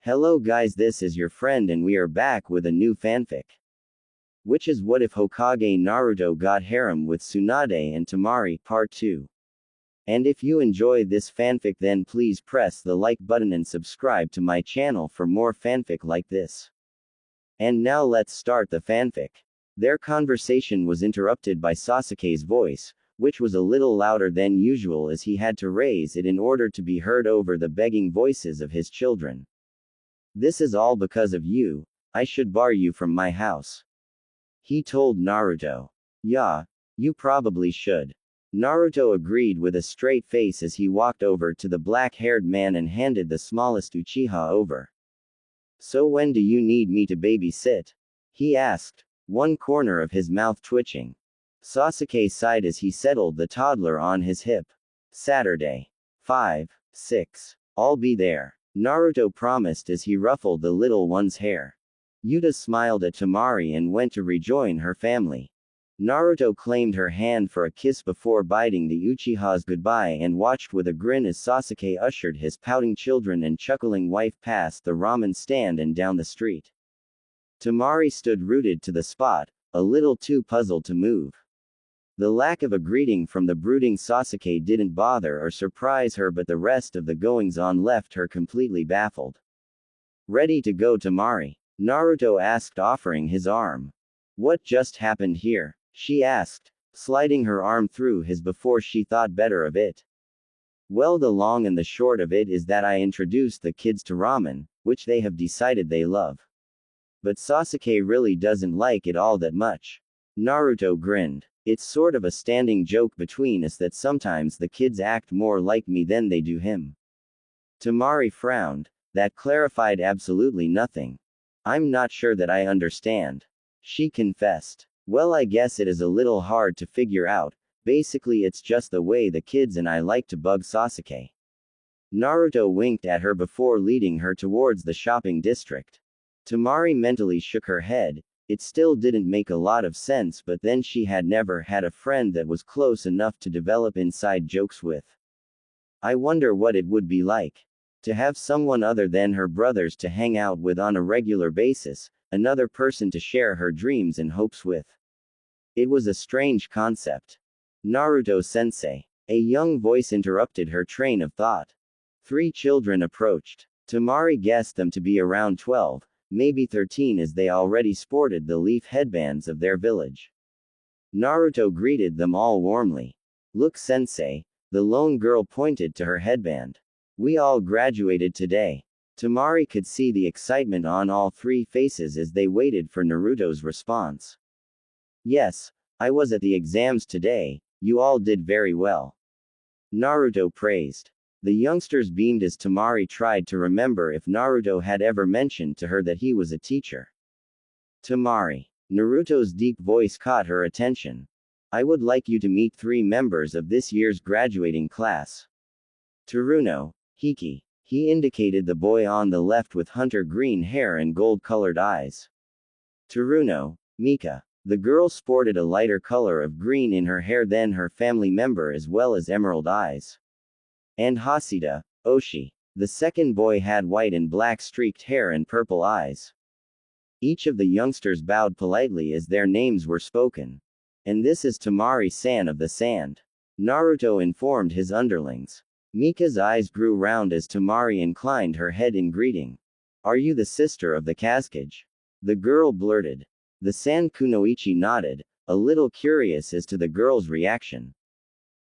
Hello guys, this is your friend and we are back with a new fanfic. Which is What If Hokage Naruto Got Harem with Tsunade and Temari Part 2. And if you enjoy this fanfic then please press the like button and subscribe to my channel for more fanfic like this. And now let's start the fanfic. Their conversation was interrupted by Sasuke's voice, which was a little louder than usual as he had to raise it in order to be heard over the begging voices of his children. This is all because of you, I should bar you from my house. He told Naruto. Yeah, you probably should. Naruto agreed with a straight face as he walked over to the black-haired man and handed the smallest Uchiha over. So when do you need me to babysit? He asked, one corner of his mouth twitching. Sasuke sighed as he settled the toddler on his hip. Saturday. 5, 6. I'll be there, Naruto promised as he ruffled the little one's hair. Yuta smiled at Temari and went to rejoin her family. Naruto claimed her hand for a kiss before biting the Uchiha's goodbye and watched with a grin as Sasuke ushered his pouting children and chuckling wife past the ramen stand and down the street. Temari stood rooted to the spot, a little too puzzled to move. The lack of a greeting from the brooding Sasuke didn't bother or surprise her, but the rest of the goings-on left her completely baffled. Ready to go, Temari? Naruto asked, offering his arm. What just happened here? She asked, sliding her arm through his before she thought better of it. Well, the long and the short of it is that I introduced the kids to ramen, which they have decided they love. But Sasuke really doesn't like it all that much. Naruto grinned. It's sort of a standing joke between us that sometimes the kids act more like me than they do him. Temari frowned. That clarified absolutely nothing. I'm not sure that I understand. She confessed. Well, I guess it is a little hard to figure out. Basically, it's just the way the kids and I like to bug Sasuke. Naruto winked at her before leading her towards the shopping district. Temari mentally shook her head. It still didn't make a lot of sense, but then she had never had a friend that was close enough to develop inside jokes with. I wonder what it would be like to have someone other than her brothers to hang out with on a regular basis, another person to share her dreams and hopes with. It was a strange concept. Naruto-sensei. A young voice interrupted her train of thought. 3 children approached. Temari guessed them to be around 12. Maybe 13 as they already sported the leaf headbands of their village. Naruto greeted them all warmly. Look, sensei. The lone girl pointed to her headband. We all graduated today. Temari could see the excitement on all 3 faces as they waited for Naruto's response. Yes, I was at the exams today. You all did very well. Naruto praised. The youngsters beamed as Temari tried to remember if Naruto had ever mentioned to her that he was a teacher. Temari. Naruto's deep voice caught her attention. I would like you to meet 3 members of this year's graduating class. Tsuruno. Hiki. He indicated the boy on the left with hunter green hair and gold-colored eyes. Tsuruno. Mika. The girl sported a lighter color of green in her hair than her family member as well as emerald eyes. And Hasida. Oshi. The second boy had white and black streaked hair and purple eyes. Each of the youngsters bowed politely as their names were spoken. And this is Temari-san of the sand. Naruto informed his underlings. Mika's eyes grew round as Temari inclined her head in greeting. Are you the sister of the Hokage? The girl blurted. The Sand Kunoichi nodded, a little curious as to the girl's reaction.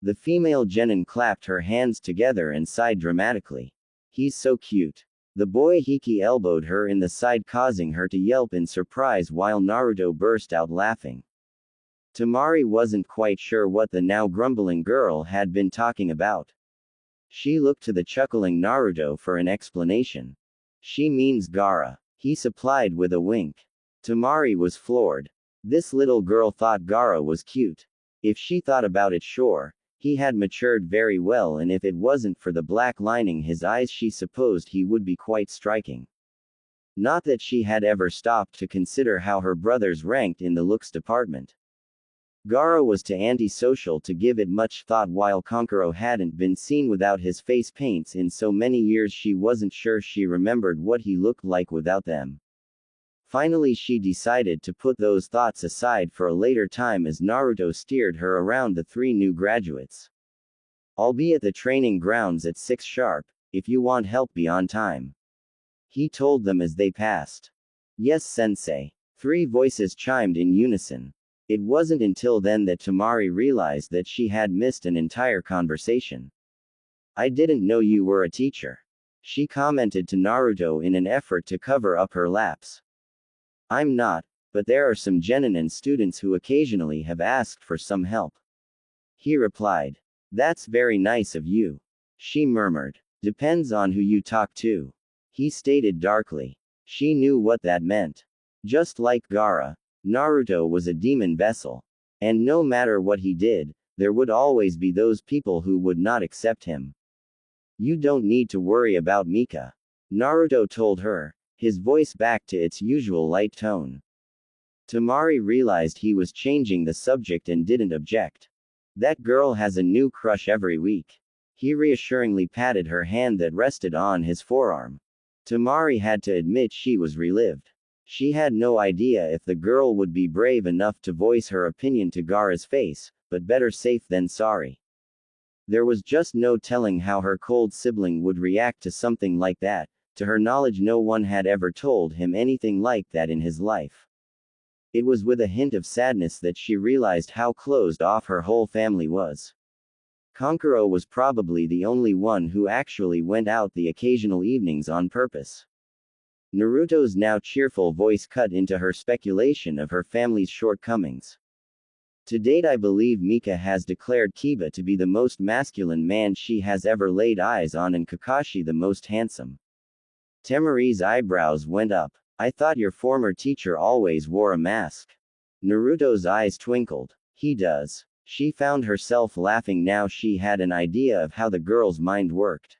The female genin clapped her hands together and sighed dramatically. He's so cute. The boy Hiki elbowed her in the side, causing her to yelp in surprise while Naruto burst out laughing. Temari wasn't quite sure what the now grumbling girl had been talking about. She looked to the chuckling Naruto for an explanation. She means Gaara, he supplied with a wink. Temari was floored. This little girl thought Gaara was cute. If she thought about it, sure. He had matured very well, and if it wasn't for the black lining his eyes, she supposed he would be quite striking. Not that she had ever stopped to consider how her brothers ranked in the looks department. Gaara was too antisocial to give it much thought, while Kankuro hadn't been seen without his face paints in so many years she wasn't sure she remembered what he looked like without them. Finally she decided to put those thoughts aside for a later time as Naruto steered her around the 3 new graduates. "I'll be at the training grounds at 6 sharp, if you want help be on time," he told them as they passed. "Yes, sensei," 3 voices chimed in unison. It wasn't until then that Temari realized that she had missed an entire conversation. "I didn't know you were a teacher," she commented to Naruto in an effort to cover up her lapse. "I'm not, but there are some genin students who occasionally have asked for some help," he replied. "That's very nice of you," she murmured. "Depends on who you talk to," he stated darkly. She knew what that meant. Just like Gaara, Naruto was a demon vessel. And no matter what he did, there would always be those people who would not accept him. "You don't need to worry about Mika," Naruto told her, his voice back to its usual light tone. Temari realized he was changing the subject and didn't object. "That girl has a new crush every week." He reassuringly patted her hand that rested on his forearm. Temari had to admit she was relieved. She had no idea if the girl would be brave enough to voice her opinion to Gaara's face, but better safe than sorry. There was just no telling how her cold sibling would react to something like that. To her knowledge, no one had ever told him anything like that in his life. It was with a hint of sadness that she realized how closed off her whole family was. Kankuro was probably the only one who actually went out the occasional evenings on purpose. Naruto's now cheerful voice cut into her speculation of her family's shortcomings. "To date, I believe Mika has declared Kiba to be the most masculine man she has ever laid eyes on and Kakashi the most handsome." Temari's eyebrows went up. "I thought your former teacher always wore a mask." Naruto's eyes twinkled. "He does." She found herself laughing now she had an idea of how the girl's mind worked.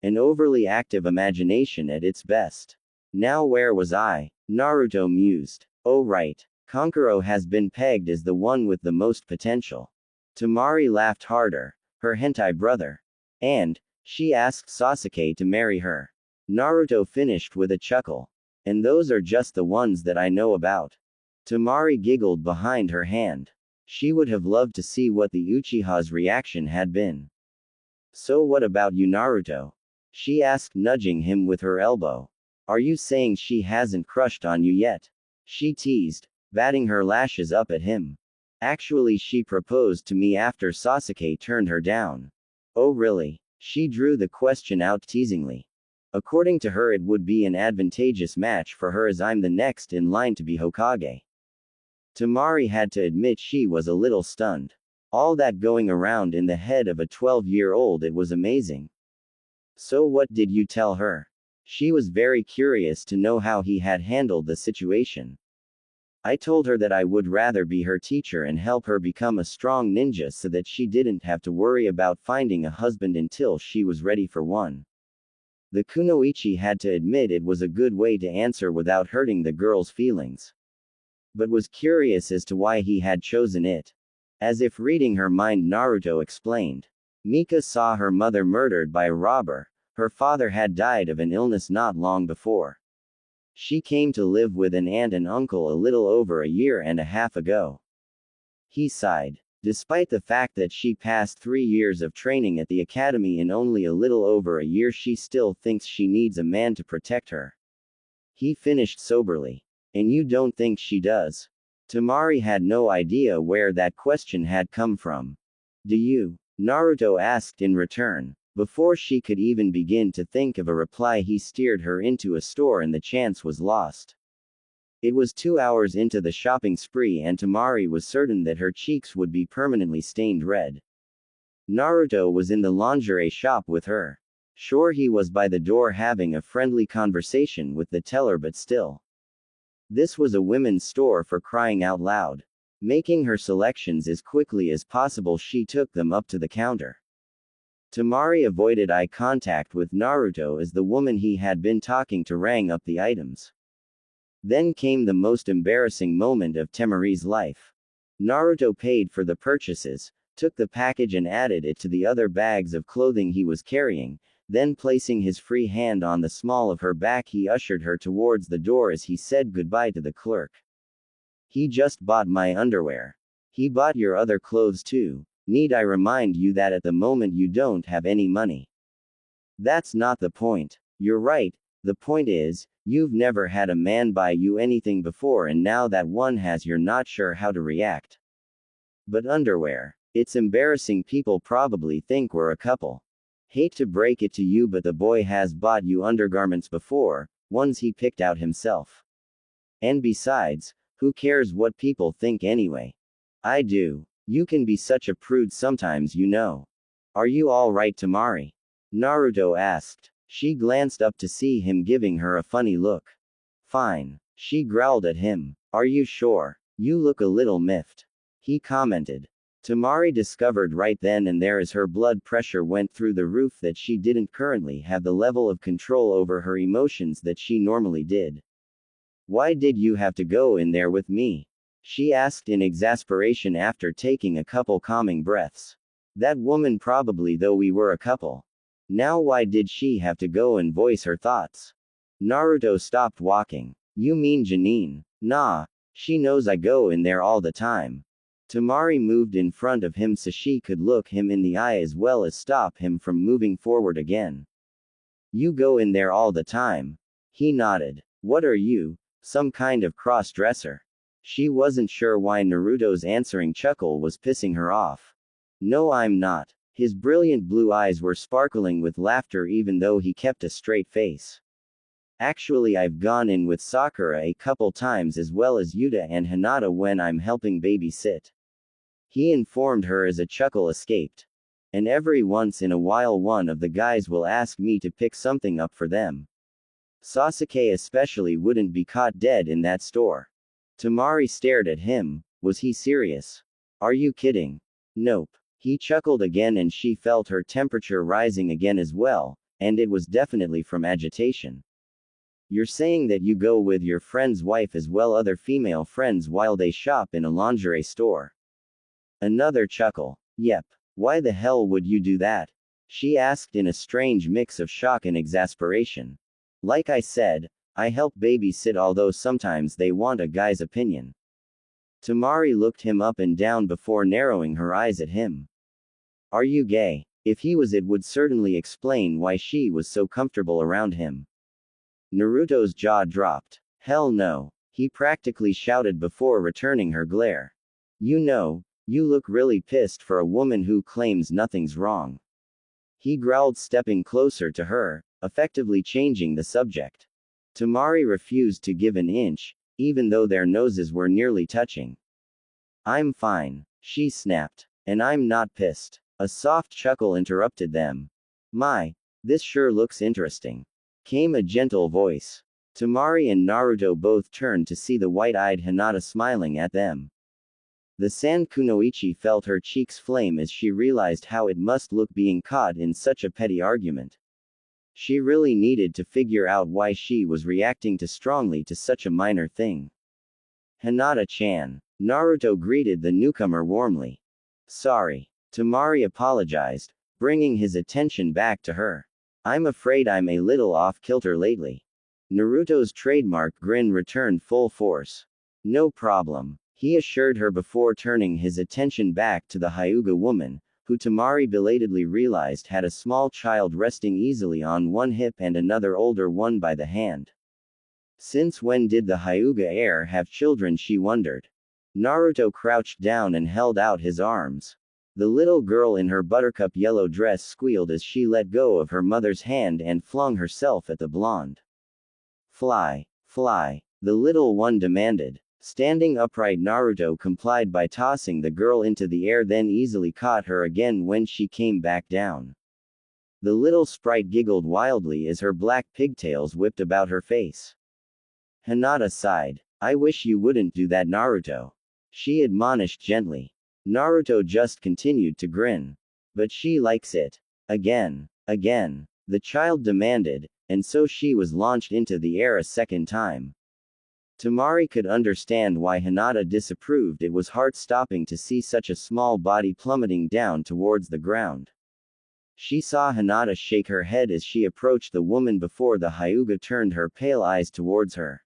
An overly active imagination at its best. "Now where was I?" Naruto mused. "Oh right. Kankuro has been pegged as the one with the most potential." Temari laughed harder. "Her hentai brother. And she asked Sasuke to marry her." Naruto finished with a chuckle. "And those are just the ones that I know about." Temari giggled behind her hand. She would have loved to see what the Uchiha's reaction had been. "So what about you, Naruto?" she asked, nudging him with her elbow. "Are you saying she hasn't crushed on you yet?" she teased, batting her lashes up at him. "Actually, she proposed to me after Sasuke turned her down." "Oh really?" She drew the question out teasingly. According to her, it would be an advantageous match for her as I'm the next in line to be Hokage. Temari had to admit she was a little stunned. All that going around in the head of a 12-year-old, it was amazing. "So what did you tell her?" She was very curious to know how he had handled the situation. "I told her that I would rather be her teacher and help her become a strong ninja so that she didn't have to worry about finding a husband until she was ready for one." The kunoichi had to admit it was a good way to answer without hurting the girl's feelings. But was curious as to why he had chosen it. As if reading her mind, Naruto explained. "Mika saw her mother murdered by a robber. Her father had died of an illness not long before. She came to live with an aunt and uncle a little over a year and a half ago." He sighed. Despite the fact that she passed 3 years of training at the academy in only a little over a year, she still thinks she needs a man to protect her. He finished soberly. "And you don't think she does?" Temari had no idea where that question had come from. "Do you?" Naruto asked in return. Before she could even begin to think of a reply, he steered her into a store and the chance was lost. It was 2 hours into the shopping spree and Temari was certain that her cheeks would be permanently stained red. Naruto was in the lingerie shop with her. Sure, he was by the door having a friendly conversation with the teller, but still. This was a women's store, for crying out loud. Making her selections as quickly as possible, she took them up to the counter. Temari avoided eye contact with Naruto as the woman he had been talking to rang up the items. Then came the most embarrassing moment of Temari's life. Naruto paid for the purchases, took the package and added it to the other bags of clothing he was carrying, then placing his free hand on the small of her back he ushered her towards the door as he said goodbye to the clerk. He just bought my underwear. He bought your other clothes too. Need I remind you that at the moment you don't have any money? That's not the point. You're right, the point is, you've never had a man buy you anything before and now that one has you're not sure how to react. But underwear. It's embarrassing, people probably think we're a couple. Hate to break it to you but the boy has bought you undergarments before, ones he picked out himself. And besides, who cares what people think anyway? I do. You can be such a prude sometimes, you know. Are you alright, Temari? Naruto asked. She glanced up to see him giving her a funny look. Fine. She growled at him. Are you sure? You look a little miffed. He commented. Temari discovered right then and there as her blood pressure went through the roof that she didn't currently have the level of control over her emotions that she normally did. Why did you have to go in there with me? She asked in exasperation after taking a couple calming breaths. That woman probably though we were a couple. Now why did she have to go and voice her thoughts? Naruto stopped walking. You mean Janine? Nah. She knows I go in there all the time. Temari moved in front of him so she could look him in the eye as well as stop him from moving forward again. You go in there all the time? He nodded. What are you, some kind of cross-dresser? She wasn't sure why Naruto's answering chuckle was pissing her off. No, I'm not. His brilliant blue eyes were sparkling with laughter even though he kept a straight face. Actually, I've gone in with Sakura a couple times as well as Yuta and Hinata when I'm helping babysit. He informed her as a chuckle escaped. And every once in a while one of the guys will ask me to pick something up for them. Sasuke especially wouldn't be caught dead in that store. Temari stared at him. Was he serious? Are you kidding? Nope. He chuckled again and she felt her temperature rising again as well, and it was definitely from agitation. You're saying that you go with your friend's wife as well other female friends while they shop in a lingerie store? Another chuckle. Yep. Why the hell would you do that? She asked in a strange mix of shock and exasperation. Like I said, I help babysit although sometimes they want a guy's opinion. Temari looked him up and down before narrowing her eyes at him. Are you gay? If he was it would certainly explain why she was so comfortable around him. Naruto's jaw dropped. Hell no. He practically shouted before returning her glare. You know, you look really pissed for a woman who claims nothing's wrong. He growled stepping closer to her, effectively changing the subject. Temari refused to give an inch, even though their noses were nearly touching. I'm fine, she snapped. And I'm not pissed. A soft chuckle interrupted them. My, this sure looks interesting. Came a gentle voice. Temari and Naruto both turned to see the white-eyed Hinata smiling at them. The Sankunoichi felt her cheeks flame as she realized how it must look being caught in such a petty argument. She really needed to figure out why she was reacting too strongly to such a minor thing. Hinata-chan. Naruto greeted the newcomer warmly. Sorry. Temari apologized, bringing his attention back to her. I'm afraid I'm a little off-kilter lately. Naruto's trademark grin returned full force. No problem, he assured her before turning his attention back to the Hyuga woman, who Temari belatedly realized had a small child resting easily on one hip and another older one by the hand. Since when did the Hyuga heir have children, she wondered. Naruto crouched down and held out his arms. The little girl in her buttercup yellow dress squealed as she let go of her mother's hand and flung herself at the blonde. Fly, fly, the little one demanded. Standing upright, Naruto complied by tossing the girl into the air, then easily caught her again when she came back down. The little sprite giggled wildly as her black pigtails whipped about her face. Hinata sighed. I wish you wouldn't do that, Naruto. She admonished gently. Naruto just continued to grin. But she likes it. Again, the child demanded, and so she was launched into the air a second time. Temari could understand why Hinata disapproved. It was heart-stopping to see such a small body plummeting down towards the ground. She saw Hinata shake her head as she approached the woman before the Hyuga turned her pale eyes towards her.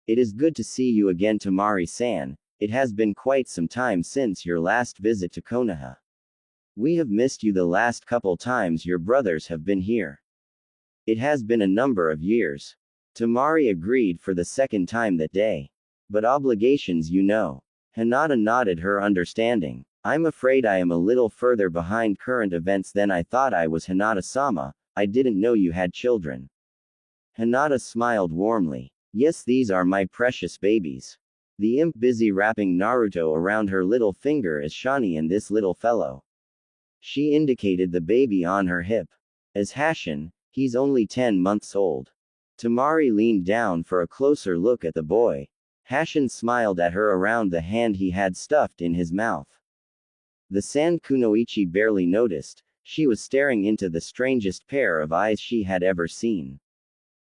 It is good to see you again, Temari-san. It has been quite some time since your last visit to Konoha. We have missed you the last couple times your brothers have been here. It has been a number of years. Temari agreed for the second time that day. But obligations, you know. Hinata nodded her understanding. I'm afraid I am a little further behind current events than I thought I was. Hinata-sama, I didn't know you had children. Hinata smiled warmly. Yes, these are my precious babies. The imp busy wrapping Naruto around her little finger as Shani and this little fellow. She indicated the baby on her hip. As Hashin, he's only 10 months old. Temari leaned down for a closer look at the boy. Hashin smiled at her around the hand he had stuffed in his mouth. The San Kunoichi barely noticed. She was staring into the strangest pair of eyes she had ever seen.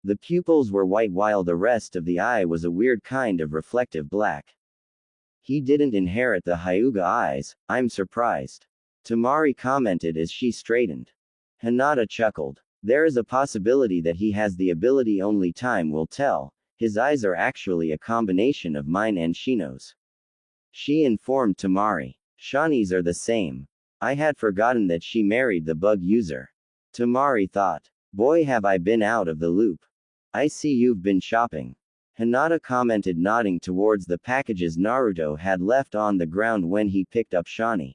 The pupils were white while the rest of the eye was a weird kind of reflective black. He didn't inherit the Hyuga eyes, I'm surprised. Temari commented as she straightened. Hinata chuckled. There is a possibility that he has the ability, only time will tell. His eyes are actually a combination of mine and Shino's. She informed Temari. Shani's are the same. I had forgotten that she married the bug user. Temari thought. Boy, have I been out of the loop. I see you've been shopping. Hinata commented, nodding towards the packages Naruto had left on the ground when he picked up Shani.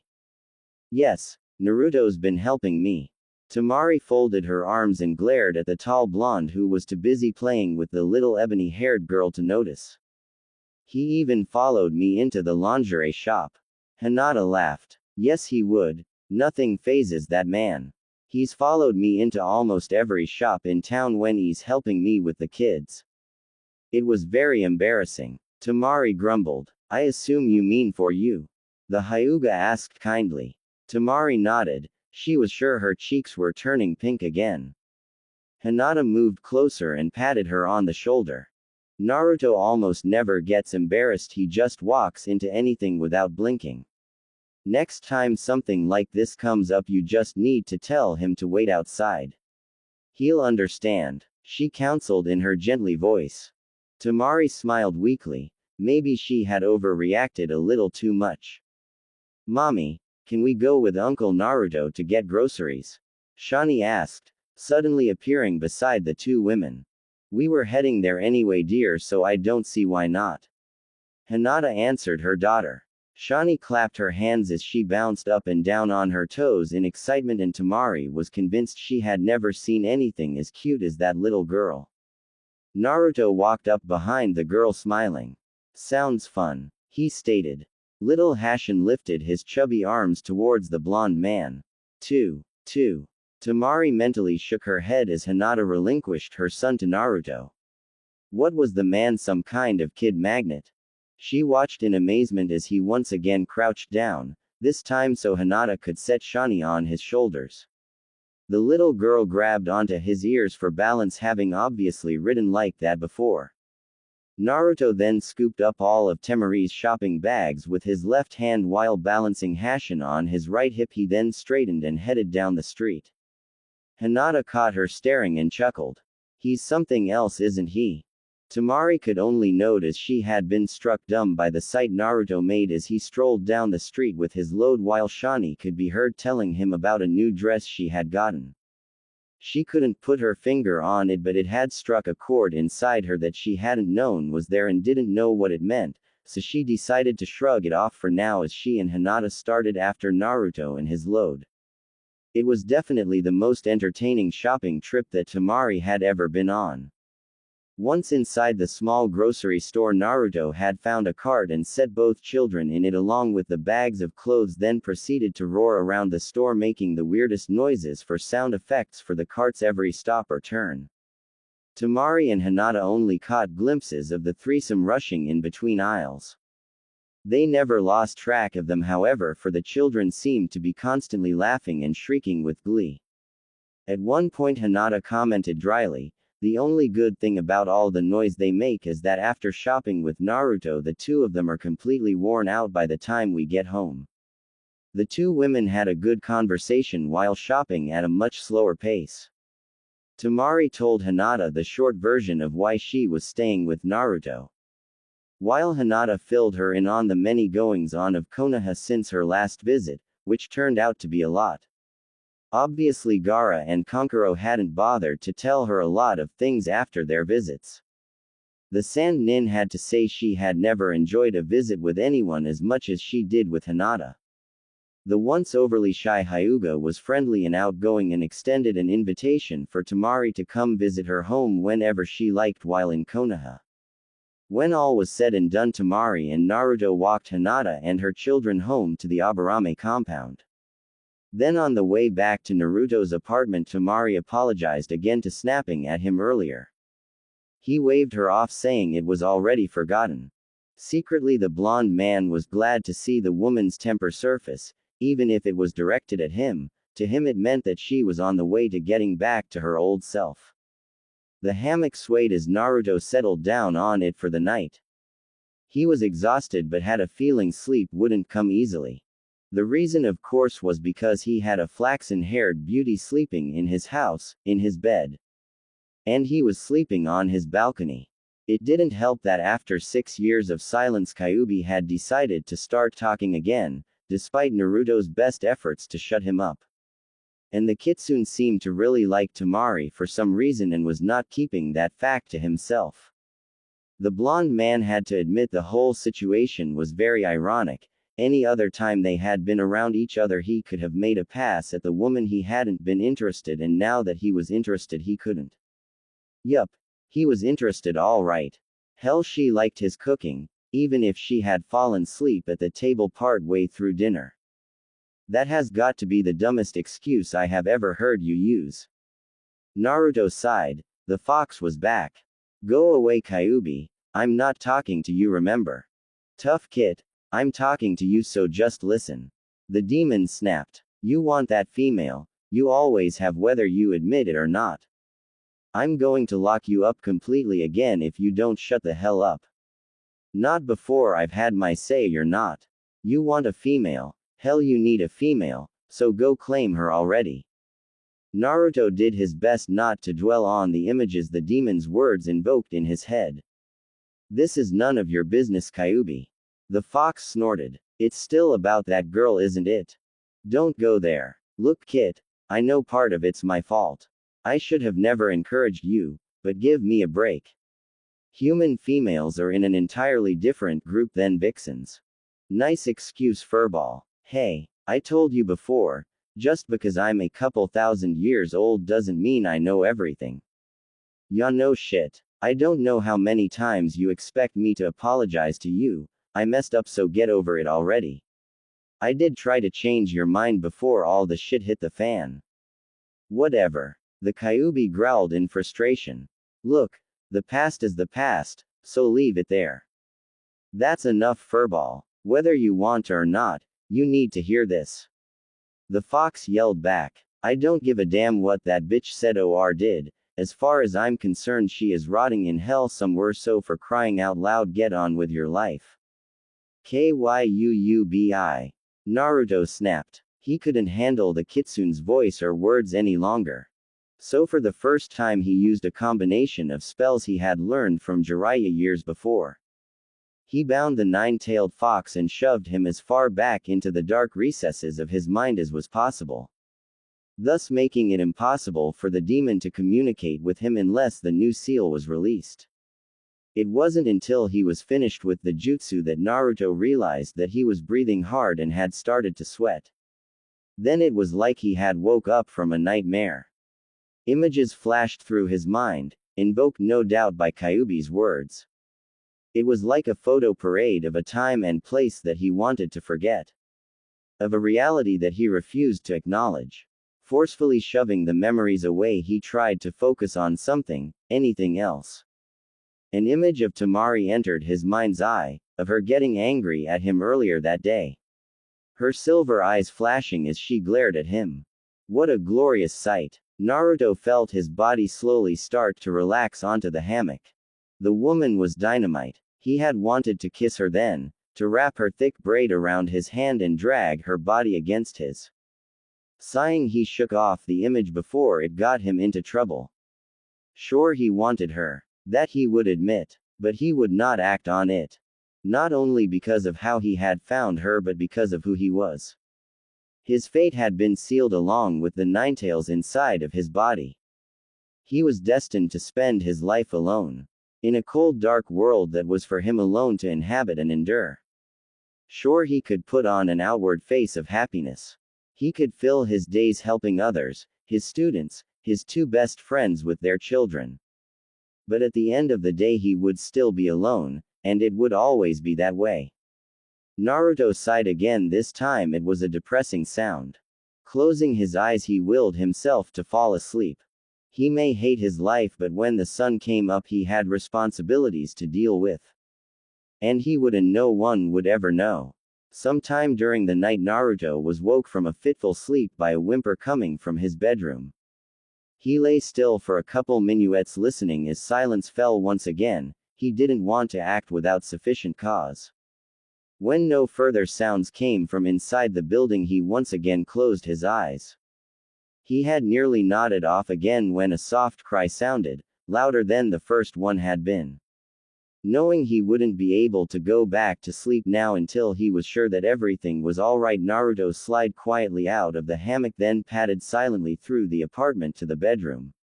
Yes, Naruto's been helping me. Temari folded her arms and glared at the tall blonde who was too busy playing with the little ebony-haired girl to notice. He even followed me into the lingerie shop. Hinata laughed. Yes, he would. Nothing phases that man. He's followed me into almost every shop in town when he's helping me with the kids. It was very embarrassing. Temari grumbled. I assume you mean for you. The Hyuga asked kindly. Temari nodded. She was sure her cheeks were turning pink again. Hinata moved closer and patted her on the shoulder. Naruto almost never gets embarrassed, he just walks into anything without blinking. Next time something like this comes up, you just need to tell him to wait outside. He'll understand, she counseled in her gently voice. Temari smiled weakly. Maybe she had overreacted a little too much. Mommy, can we go with Uncle Naruto to get groceries? Shani asked, suddenly appearing beside the two women. We were heading there anyway, dear, so I don't see why not. Hinata answered her daughter. Shani clapped her hands as she bounced up and down on her toes in excitement, and Temari was convinced she had never seen anything as cute as that little girl. Naruto walked up behind the girl smiling. Sounds fun, he stated. Little Hashin lifted his chubby arms towards the blonde man. Two. Temari mentally shook her head as Hinata relinquished her son to Naruto. What was the man, some kind of kid magnet? She watched in amazement as he once again crouched down, this time so Hinata could set Shani on his shoulders. The little girl grabbed onto his ears for balance, having obviously ridden like that before. Naruto then scooped up all of Temari's shopping bags with his left hand while balancing Hashin on his right hip. He then straightened and headed down the street. Hinata caught her staring and chuckled. He's something else, isn't he? Temari could only note as she had been struck dumb by the sight Naruto made as he strolled down the street with his load, while Shani could be heard telling him about a new dress she had gotten. She couldn't put her finger on it, but it had struck a chord inside her that she hadn't known was there and didn't know what it meant, so she decided to shrug it off for now as she and Hinata started after Naruto and his load. It was definitely the most entertaining shopping trip that Temari had ever been on. Once inside the small grocery store, Naruto had found a cart and set both children in it along with the bags of clothes, then proceeded to roar around the store making the weirdest noises for sound effects for the cart's every stop or turn. Temari and Hinata only caught glimpses of the threesome rushing in between aisles. They never lost track of them, however, for the children seemed to be constantly laughing and shrieking with glee. At one point Hinata commented dryly, The only good thing about all the noise they make is that after shopping with Naruto, the two of them are completely worn out by the time we get home. The two women had a good conversation while shopping at a much slower pace. Temari told Hinata the short version of why she was staying with Naruto, while Hinata filled her in on the many goings-on of Konoha since her last visit, which turned out to be a lot. Obviously Gaara and Kankuro hadn't bothered to tell her a lot of things after their visits. The Sand Nin had to say she had never enjoyed a visit with anyone as much as she did with Hinata. The once overly shy Hyuga was friendly and outgoing and extended an invitation for Temari to come visit her home whenever she liked while in Konoha. When all was said and done, Temari and Naruto walked Hinata and her children home to the Aburame compound. Then on the way back to Naruto's apartment, Temari apologized again to snapping at him earlier. He waved her off, saying it was already forgotten. Secretly, the blonde man was glad to see the woman's temper surface, even if it was directed at him. To him it meant that she was on the way to getting back to her old self. The hammock swayed as Naruto settled down on it for the night. He was exhausted but had a feeling sleep wouldn't come easily. The reason, of course, was because he had a flaxen-haired beauty sleeping in his house, in his bed. And he was sleeping on his balcony. It didn't help that after 6 years of silence, Kyuubi had decided to start talking again, despite Naruto's best efforts to shut him up. And the kitsune seemed to really like Temari for some reason and was not keeping that fact to himself. The blonde man had to admit the whole situation was very ironic. Any other time they had been around each other, he could have made a pass at the woman he hadn't been interested in. Now that he was interested, he couldn't. Yup. He was interested all right. Hell, she liked his cooking, even if she had fallen asleep at the table part way through dinner. That has got to be the dumbest excuse I have ever heard you use. Naruto sighed. The fox was back. Go away, Kyuubi. I'm not talking to you, remember? Tough kid. I'm talking to you, so just listen. The demon snapped. You want that female, you always have, whether you admit it or not. I'm going to lock you up completely again if you don't shut the hell up. Not before I've had my say. You're not. You want a female, hell, you need a female, so go claim her already. Naruto did his best not to dwell on the images the demon's words invoked in his head. This is none of your business, Kyuubi. The fox snorted. It's still about that girl, isn't it? Don't go there. Look, kid, I know part of it's my fault. I should have never encouraged you, but give me a break. Human females are in an entirely different group than vixens. Nice excuse, furball. Hey, I told you before, just because I'm a couple thousand years old doesn't mean I know everything. Ya no shit. I don't know how many times you expect me to apologize to you. I messed up, so get over it already. I did try to change your mind before all the shit hit the fan. Whatever. The Kyuubi growled in frustration. Look, the past is the past, so leave it there. That's enough, furball. Whether you want or not, you need to hear this. The fox yelled back. I don't give a damn what that bitch said or did. As far as I'm concerned, she is rotting in hell somewhere, so for crying out loud, get on with your life. Kyuubi. Naruto snapped. He couldn't handle the kitsune's voice or words any longer. So for the first time he used a combination of spells he had learned from Jiraiya years before. He bound the nine-tailed fox and shoved him as far back into the dark recesses of his mind as was possible, thus making it impossible for the demon to communicate with him unless the new seal was released. It wasn't until he was finished with the jutsu that Naruto realized that he was breathing hard and had started to sweat. Then it was like he had woke up from a nightmare. Images flashed through his mind, invoked no doubt by Kyuubi's words. It was like a photo parade of a time and place that he wanted to forget. Of a reality that he refused to acknowledge. Forcefully shoving the memories away, he tried to focus on something, anything else. An image of Temari entered his mind's eye, of her getting angry at him earlier that day. Her silver eyes flashing as she glared at him. What a glorious sight. Naruto felt his body slowly start to relax onto the hammock. The woman was dynamite. He had wanted to kiss her then, to wrap her thick braid around his hand and drag her body against his. Sighing, he shook off the image before it got him into trouble. Sure, he wanted her. That he would admit. But he would not act on it. Not only because of how he had found her but because of who he was. His fate had been sealed along with the ninetails inside of his body. He was destined to spend his life alone. In a cold, dark world that was for him alone to inhabit and endure. Sure, he could put on an outward face of happiness. He could fill his days helping others, his students, his two best friends with their children. But at the end of the day he would still be alone, and it would always be that way. Naruto sighed again. This time it was a depressing sound. Closing his eyes, he willed himself to fall asleep. He may hate his life, but when the sun came up he had responsibilities to deal with. And he would, and no one would ever know. Sometime during the night Naruto was woke from a fitful sleep by a whimper coming from his bedroom. He lay still for a couple minutes listening as silence fell once again. He didn't want to act without sufficient cause. When no further sounds came from inside the building he once again closed his eyes. He had nearly nodded off again when a soft cry sounded, louder than the first one had been. Knowing he wouldn't be able to go back to sleep now until he was sure that everything was alright, Naruto slid quietly out of the hammock, then padded silently through the apartment to the bedroom.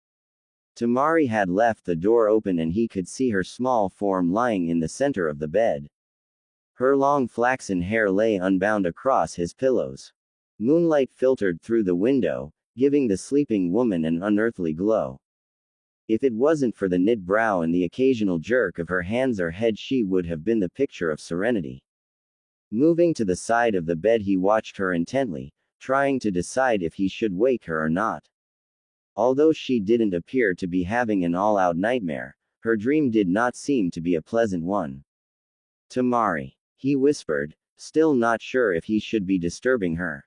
Temari had left the door open and he could see her small form lying in the center of the bed. Her long flaxen hair lay unbound across his pillows. Moonlight filtered through the window, giving the sleeping woman an unearthly glow. If it wasn't for the knit brow and the occasional jerk of her hands or head, she would have been the picture of serenity. Moving to the side of the bed, he watched her intently, trying to decide if he should wake her or not. Although she didn't appear to be having an all-out nightmare, her dream did not seem to be a pleasant one. Temari, he whispered, still not sure if he should be disturbing her.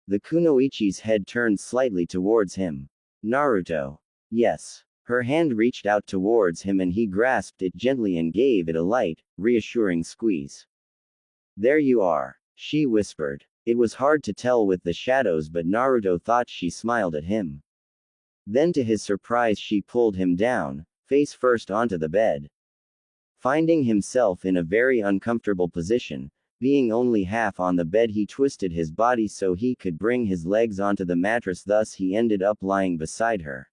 The kunoichi's head turned slightly towards him. Naruto. Yes. Her hand reached out towards him and he grasped it gently and gave it a light, reassuring squeeze. There you are, she whispered. It was hard to tell with the shadows, but Naruto thought she smiled at him. Then to his surprise she pulled him down, face first onto the bed. Finding himself in a very uncomfortable position, being only half on the bed, he twisted his body so he could bring his legs onto the mattress, thus he ended up lying beside her.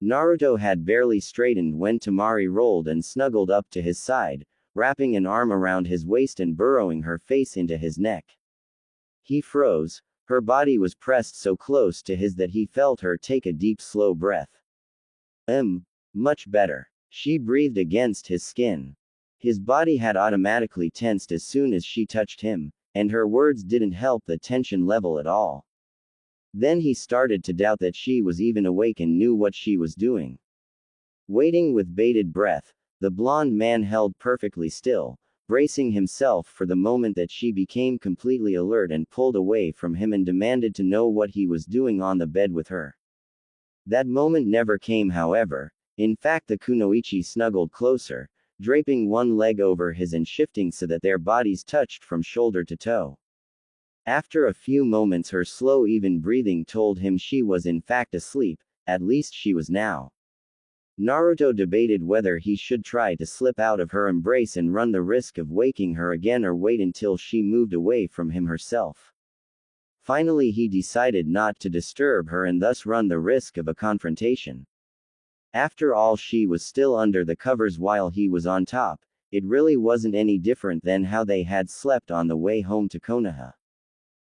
Naruto had barely straightened when Temari rolled and snuggled up to his side, wrapping an arm around his waist and burrowing her face into his neck. He froze. Her body was pressed so close to his that he felt her take a deep, slow breath. Much better. She breathed against his skin. His body had automatically tensed as soon as she touched him, and her words didn't help the tension level at all. Then he started to doubt that she was even awake and knew what she was doing. Waiting with bated breath, the blonde man held perfectly still, bracing himself for the moment that she became completely alert and pulled away from him and demanded to know what he was doing on the bed with her. That moment never came, however. In fact, the kunoichi snuggled closer, draping one leg over his and shifting so that their bodies touched from shoulder to toe. After a few moments, her slow, even breathing told him she was in fact asleep, at least she was now. Naruto debated whether he should try to slip out of her embrace and run the risk of waking her again or wait until she moved away from him herself. Finally, he decided not to disturb her and thus run the risk of a confrontation. After all, she was still under the covers while he was on top. It really wasn't any different than how they had slept on the way home to Konoha.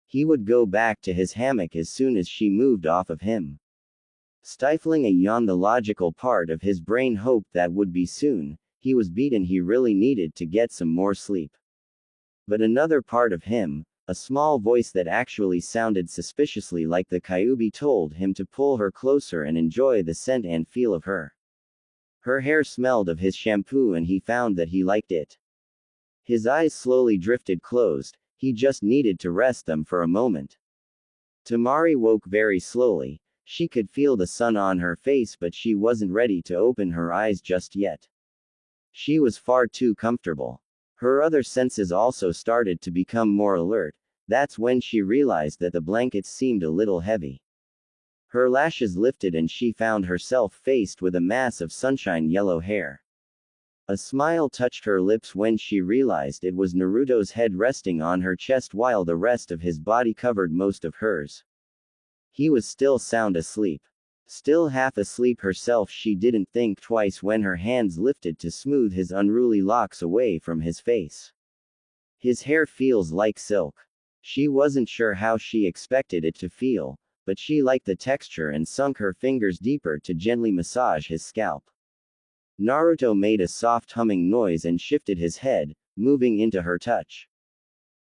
He would go back to his hammock as soon as she moved off of him. Stifling a yawn, the logical part of his brain hoped that would be soon. He was beaten, he really needed to get some more sleep. But another part of him, a small voice that actually sounded suspiciously like the Kyuubi, told him to pull her closer and enjoy the scent and feel of her. Her hair smelled of his shampoo and he found that he liked it. His eyes slowly drifted closed. He just needed to rest them for a moment. Temari woke very slowly. She could feel the sun on her face, but she wasn't ready to open her eyes just yet. She was far too comfortable. Her other senses also started to become more alert. That's when she realized that the blankets seemed a little heavy. Her lashes lifted and she found herself faced with a mass of sunshine yellow hair. A smile touched her lips when she realized it was Naruto's head resting on her chest while the rest of his body covered most of hers. He was still sound asleep. Still half asleep herself, she didn't think twice when her hands lifted to smooth his unruly locks away from his face. His hair feels like silk. She wasn't sure how she expected it to feel, but she liked the texture and sunk her fingers deeper to gently massage his scalp. Naruto made a soft humming noise and shifted his head, moving into her touch.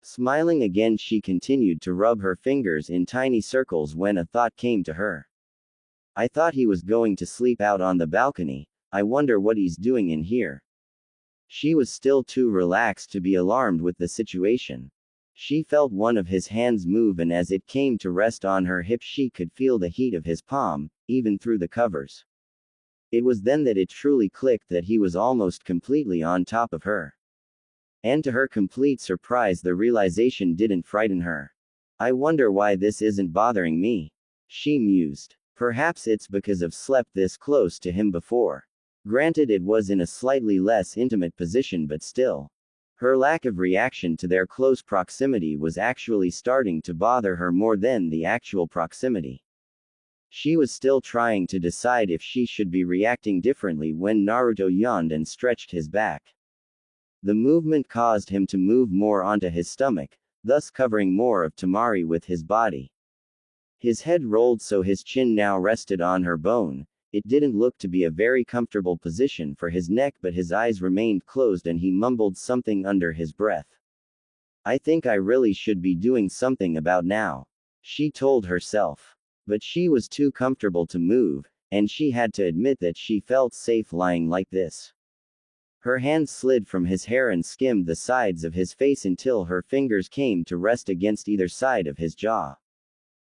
Smiling again, she continued to rub her fingers in tiny circles when a thought came to her. I thought he was going to sleep out on the balcony. I wonder what he's doing in here. She was still too relaxed to be alarmed with the situation. She felt one of his hands move, and as it came to rest on her hip, she could feel the heat of his palm, even through the covers. It was then that it truly clicked that he was almost completely on top of her. And to her complete surprise, the realization didn't frighten her. I wonder why this isn't bothering me, she mused. Perhaps it's because I've slept this close to him before. Granted, it was in a slightly less intimate position, but still. Her lack of reaction to their close proximity was actually starting to bother her more than the actual proximity. She was still trying to decide if she should be reacting differently when Naruto yawned and stretched his back. The movement caused him to move more onto his stomach, thus covering more of Temari with his body. His head rolled so his chin now rested on her bone. It didn't look to be a very comfortable position for his neck, but his eyes remained closed and he mumbled something under his breath. I think I really should be doing something about now, she told herself. But she was too comfortable to move, and she had to admit that she felt safe lying like this. Her hands slid from his hair and skimmed the sides of his face until her fingers came to rest against either side of his jaw.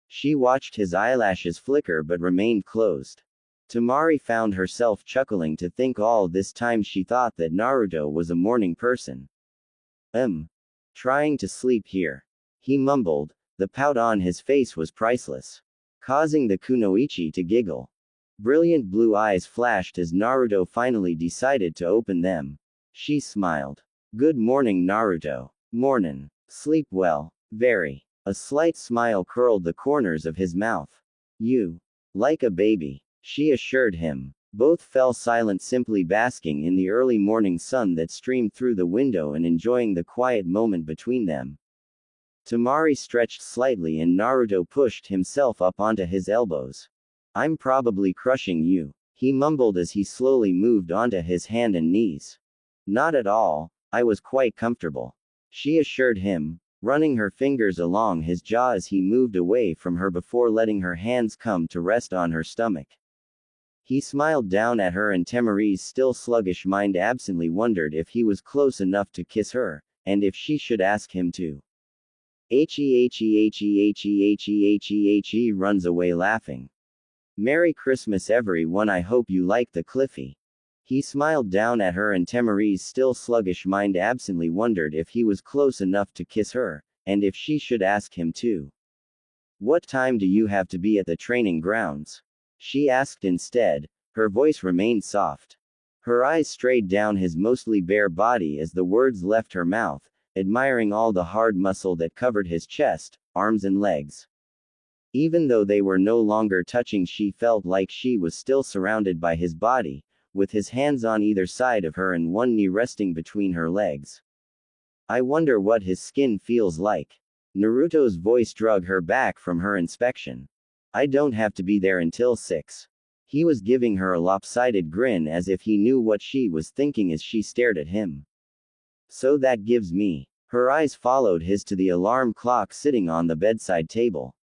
She watched his eyelashes flicker but remained closed. Temari found herself chuckling to think all this time she thought that Naruto was a morning person. Trying to sleep here, he mumbled. The pout on his face was priceless, causing the kunoichi to giggle. Brilliant blue eyes flashed as Naruto finally decided to open them. She smiled. Good morning, Naruto. Mornin'. Sleep well. Very. A slight smile curled the corners of his mouth. You. Like a baby, she assured him. Both fell silent, simply basking in the early morning sun that streamed through the window and enjoying the quiet moment between them. Temari stretched slightly and Naruto pushed himself up onto his elbows. I'm probably crushing you, he mumbled as he slowly moved onto his hand and knees. Not at all, I was quite comfortable, she assured him, running her fingers along his jaw as he moved away from her before letting her hands come to rest on her stomach. He smiled down at her and Temari's still sluggish mind absently wondered if he was close enough to kiss her, and if she should ask him to. He runs away laughing. Merry Christmas everyone, I hope you like the Cliffy. He smiled down at her and Temari's still sluggish mind absently wondered if he was close enough to kiss her, and if she should ask him to. What time do you have to be at the training grounds? She asked instead. Her voice remained soft. Her eyes strayed down his mostly bare body as the words left her mouth, admiring all the hard muscle that covered his chest, arms and legs. Even though they were no longer touching, she felt like she was still surrounded by his body, with his hands on either side of her and one knee resting between her legs. I wonder what his skin feels like. Naruto's voice drug her back from her inspection. I don't have to be there until 6. He was giving her a lopsided grin as if he knew what she was thinking as she stared at him. So that gives me. Her eyes followed his to the alarm clock sitting on the bedside table.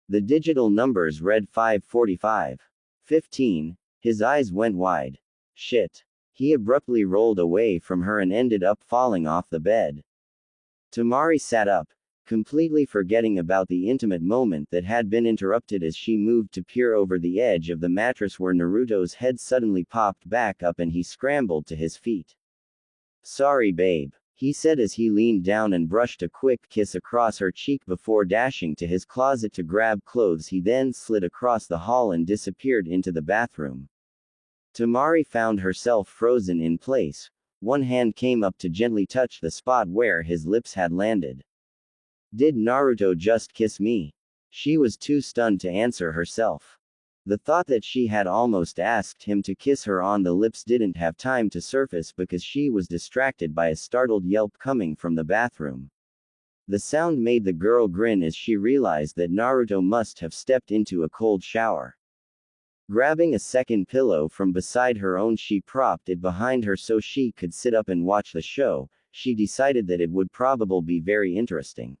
The digital numbers read 5:45. 15. His eyes went wide. Shit. He abruptly rolled away from her and ended up falling off the bed. Temari sat up, completely forgetting about the intimate moment that had been interrupted as she moved to peer over the edge of the mattress where Naruto's head suddenly popped back up and he scrambled to his feet. "Sorry, babe," he said as he leaned down and brushed a quick kiss across her cheek before dashing to his closet to grab clothes. He then slid across the hall and disappeared into the bathroom. Temari found herself frozen in place. One hand came up to gently touch the spot where his lips had landed. Did Naruto just kiss me? She was too stunned to answer herself. The thought that she had almost asked him to kiss her on the lips didn't have time to surface because she was distracted by a startled yelp coming from the bathroom. The sound made the girl grin as she realized that Naruto must have stepped into a cold shower. Grabbing a second pillow from beside her own, she propped it behind her so she could sit up and watch the show. She decided that it would probably be very interesting.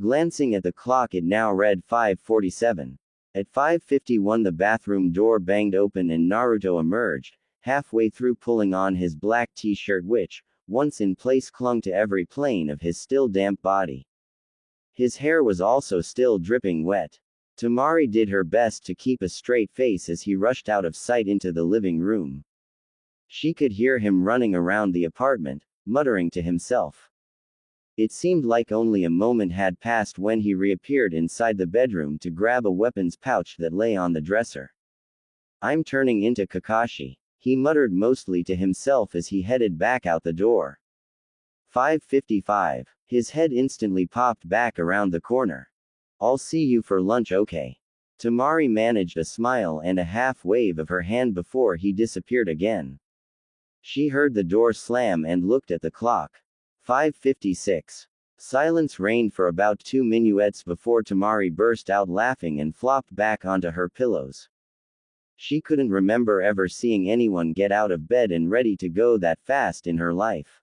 Glancing at the clock, it now read 5:47. At 5:51 the bathroom door banged open and Naruto emerged, halfway through pulling on his black t-shirt which, once in place, clung to every plane of his still damp body. His hair was also still dripping wet. Temari did her best to keep a straight face as he rushed out of sight into the living room. She could hear him running around the apartment, muttering to himself. It seemed like only a moment had passed when he reappeared inside the bedroom to grab a weapons pouch that lay on the dresser. "I'm turning into Kakashi," he muttered mostly to himself as he headed back out the door. 5:55. His head instantly popped back around the corner. "I'll see you for lunch, okay?" Temari managed a smile and a half wave of her hand before he disappeared again. She heard the door slam and looked at the clock. 5:56. Silence reigned for about 2 minutes before Temari burst out laughing and flopped back onto her pillows. She couldn't remember ever seeing anyone get out of bed and ready to go that fast in her life.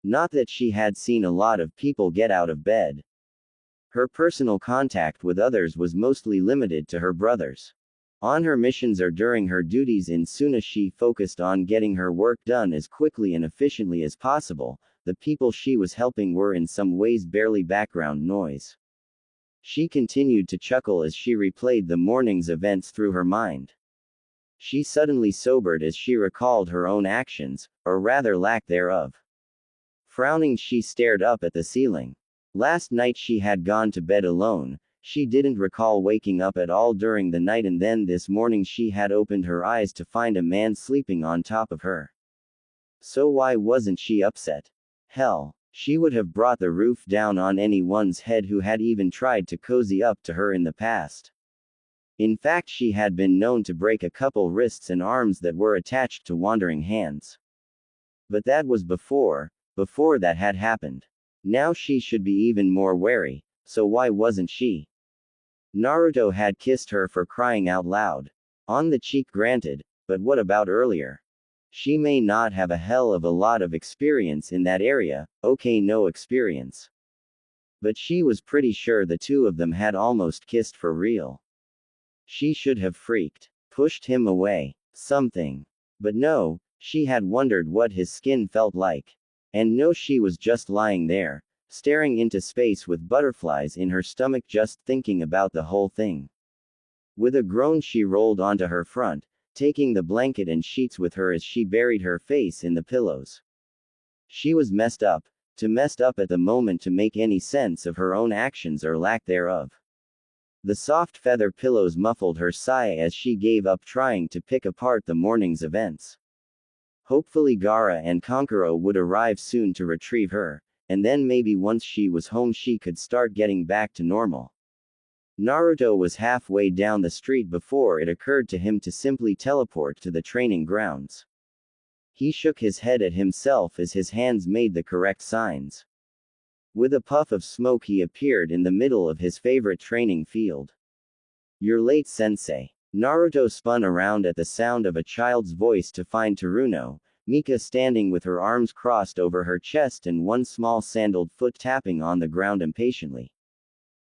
Not that she had seen a lot of people get out of bed. Her personal contact with others was mostly limited to her brothers. On her missions or during her duties in Suna, she focused on getting her work done as quickly and efficiently as possible. The people she was helping were in some ways barely background noise. She continued to chuckle as she replayed the morning's events through her mind. She suddenly sobered as she recalled her own actions, or rather lack thereof. Frowning, she stared up at the ceiling. Last night she had gone to bed alone. She didn't recall waking up at all during the night, and then this morning she had opened her eyes to find a man sleeping on top of her. So why wasn't she upset? Hell, she would have brought the roof down on anyone's head who had even tried to cozy up to her in the past. In fact, she had been known to break a couple wrists and arms that were attached to wandering hands. But that was before that had happened. Now she should be even more wary, so why wasn't she? Naruto had kissed her, for crying out loud. On the cheek, granted, but what about earlier? She may not have a hell of a lot of experience in that area, okay, no experience. But she was pretty sure the two of them had almost kissed for real. She should have freaked, pushed him away, something. But no, she had wondered what his skin felt like. And no, she was just lying there, staring into space with butterflies in her stomach just thinking about the whole thing. With a groan, she rolled onto her front, taking the blanket and sheets with her as she buried her face in the pillows. She was messed up at the moment to make any sense of her own actions or lack thereof. The soft feather pillows muffled her sigh as she gave up trying to pick apart the morning's events. Hopefully Gaara and Kankuro would arrive soon to retrieve her, and then maybe once she was home she could start getting back to normal. Naruto was halfway down the street before it occurred to him to simply teleport to the training grounds. He shook his head at himself as his hands made the correct signs. With a puff of smoke, he appeared in the middle of his favorite training field. "You're late, sensei." Naruto spun around at the sound of a child's voice to find Teruno, Mika, standing with her arms crossed over her chest and one small sandaled foot tapping on the ground impatiently.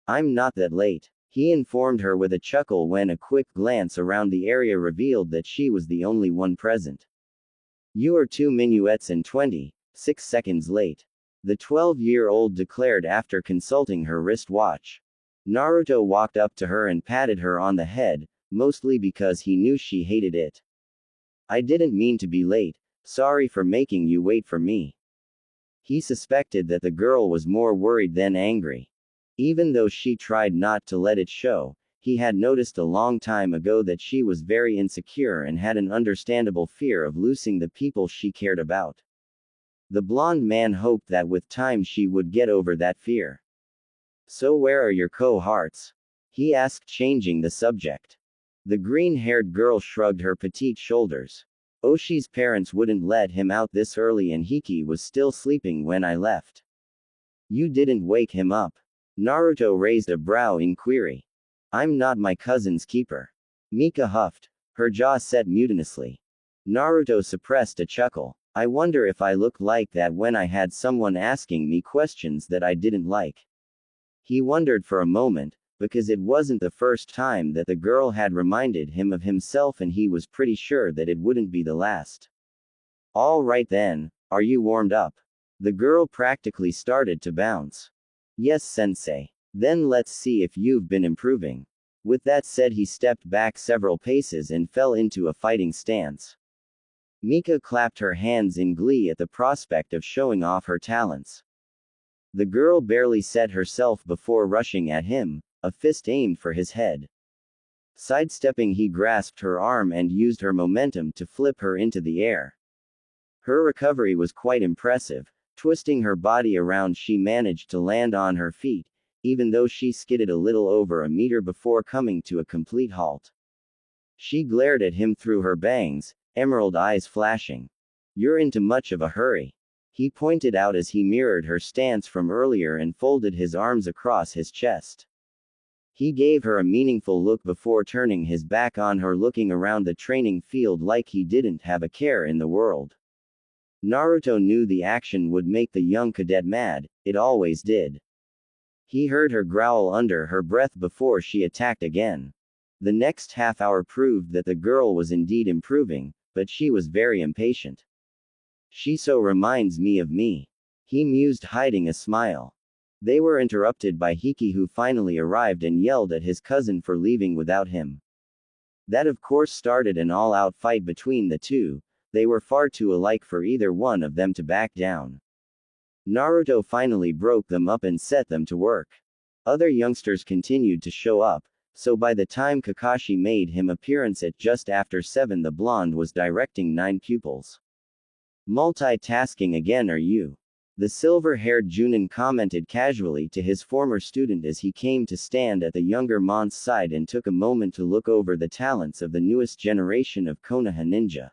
"I'm not that late," he informed her with a chuckle when a quick glance around the area revealed that she was the only one present. "You are 2 minutes and 26 seconds late." the 12-year-old declared after consulting her wristwatch. Naruto walked up to her and patted her on the head, mostly because he knew she hated it. I didn't mean to be late, sorry for making you wait for me. He suspected that the girl was more worried than angry. Even though she tried not to let it show, he had noticed a long time ago that she was very insecure and had an understandable fear of losing the people she cared about. The blonde man hoped that with time she would get over that fear. So where are your cohorts? He asked, changing the subject. The green-haired girl shrugged her petite shoulders. Oshi's parents wouldn't let him out this early and Hiki was still sleeping when I left. You didn't wake him up? Naruto raised a brow in query. I'm not my cousin's keeper. Mika huffed, her jaw set mutinously. Naruto suppressed a chuckle. I wonder if I looked like that when I had someone asking me questions that I didn't like. He wondered for a moment, because it wasn't the first time that the girl had reminded him of himself and he was pretty sure that it wouldn't be the last. All right then, are you warmed up? The girl practically started to bounce. Yes, sensei. Then let's see if you've been improving. With that said, he stepped back several paces and fell into a fighting stance. Mika clapped her hands in glee at the prospect of showing off her talents. The girl barely set herself before rushing at him, a fist aimed for his head. Sidestepping, he grasped her arm and used her momentum to flip her into the air. Her recovery was quite impressive. Twisting her body around, she managed to land on her feet, even though she skidded a little over a meter before coming to a complete halt. She glared at him through her bangs, emerald eyes flashing. You're into much of a hurry. He pointed out as he mirrored her stance from earlier and folded his arms across his chest. He gave her a meaningful look before turning his back on her, looking around the training field like he didn't have a care in the world. Naruto knew the action would make the young cadet mad, it always did. He heard her growl under her breath before she attacked again. The next half hour proved that the girl was indeed improving, but she was very impatient. She so reminds me of me. He mused, hiding a smile. They were interrupted by Hiki, who finally arrived and yelled at his cousin for leaving without him. That of course started an all-out fight between the two. They were far too alike for either one of them to back down. Naruto finally broke them up and set them to work. Other youngsters continued to show up, so by the time Kakashi made his appearance at just after 7, the blonde was directing 9 pupils. Multitasking again, are you? The silver-haired Junin commented casually to his former student as he came to stand at the younger Mon's side and took a moment to look over the talents of the newest generation of Konoha ninja.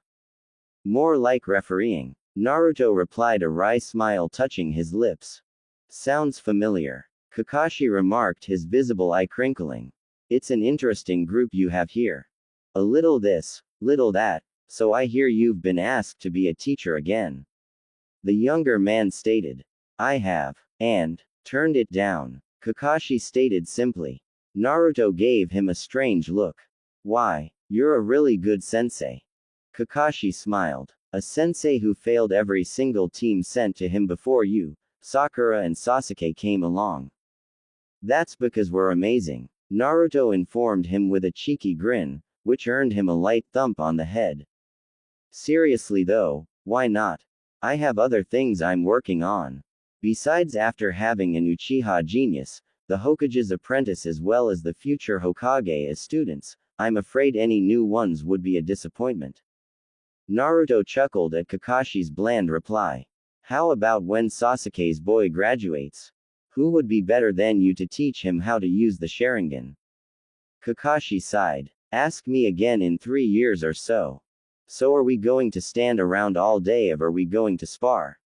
More like refereeing. Naruto replied, a wry smile touching his lips. Sounds familiar. Kakashi remarked, his visible eye crinkling. It's an interesting group you have here. A little this, little that, so I hear you've been asked to be a teacher again. The younger man stated. I have, and turned it down, Kakashi stated simply. Naruto gave him a strange look. Why, you're a really good sensei. Kakashi smiled. A sensei who failed every single team sent to him before you, Sakura and Sasuke, came along. That's because we're amazing, Naruto informed him with a cheeky grin, which earned him a light thump on the head. Seriously though, why not? I have other things I'm working on. Besides, after having an Uchiha genius, the Hokage's apprentice as well as the future Hokage as students, I'm afraid any new ones would be a disappointment. Naruto chuckled at Kakashi's bland reply. How about when Sasuke's boy graduates? Who would be better than you to teach him how to use the Sharingan? Kakashi sighed. Ask me again in 3 years or so. So are we going to stand around all day or are we going to spar?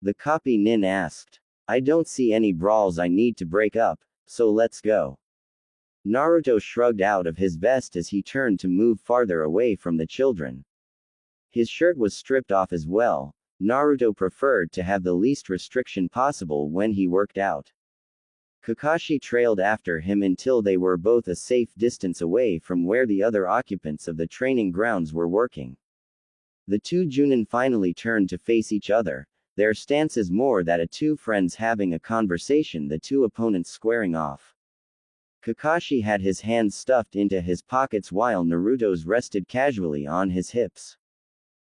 The copy nin asked. I don't see any brawls I need to break up, so let's go. Naruto shrugged out of his vest as he turned to move farther away from the children. His shirt was stripped off as well. Naruto preferred to have the least restriction possible when he worked out. Kakashi trailed after him until they were both a safe distance away from where the other occupants of the training grounds were working. The two Junin finally turned to face each other. Their stance is more that a two friends having a conversation, the two opponents squaring off. Kakashi had his hands stuffed into his pockets while Naruto's rested casually on his hips.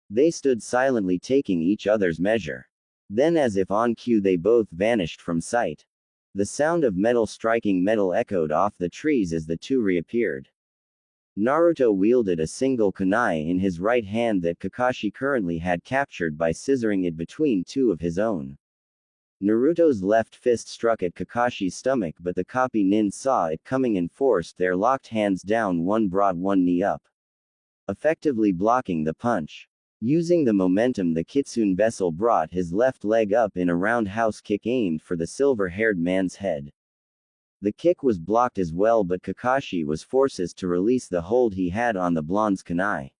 They stood silently taking each other's measure. Then as if on cue they both vanished from sight. The sound of metal striking metal echoed off the trees as the two reappeared. Naruto wielded a single kunai in his right hand that Kakashi currently had captured by scissoring it between two of his own. Naruto's left fist struck at Kakashi's stomach, but the copy nin saw it coming and forced their locked hands down. One brought one knee up, effectively blocking the punch. Using the momentum, the Kitsune vessel brought his left leg up in a roundhouse kick aimed for the silver-haired man's head. The kick was blocked as well, but Kakashi was forced to release the hold he had on the blonde's kunai.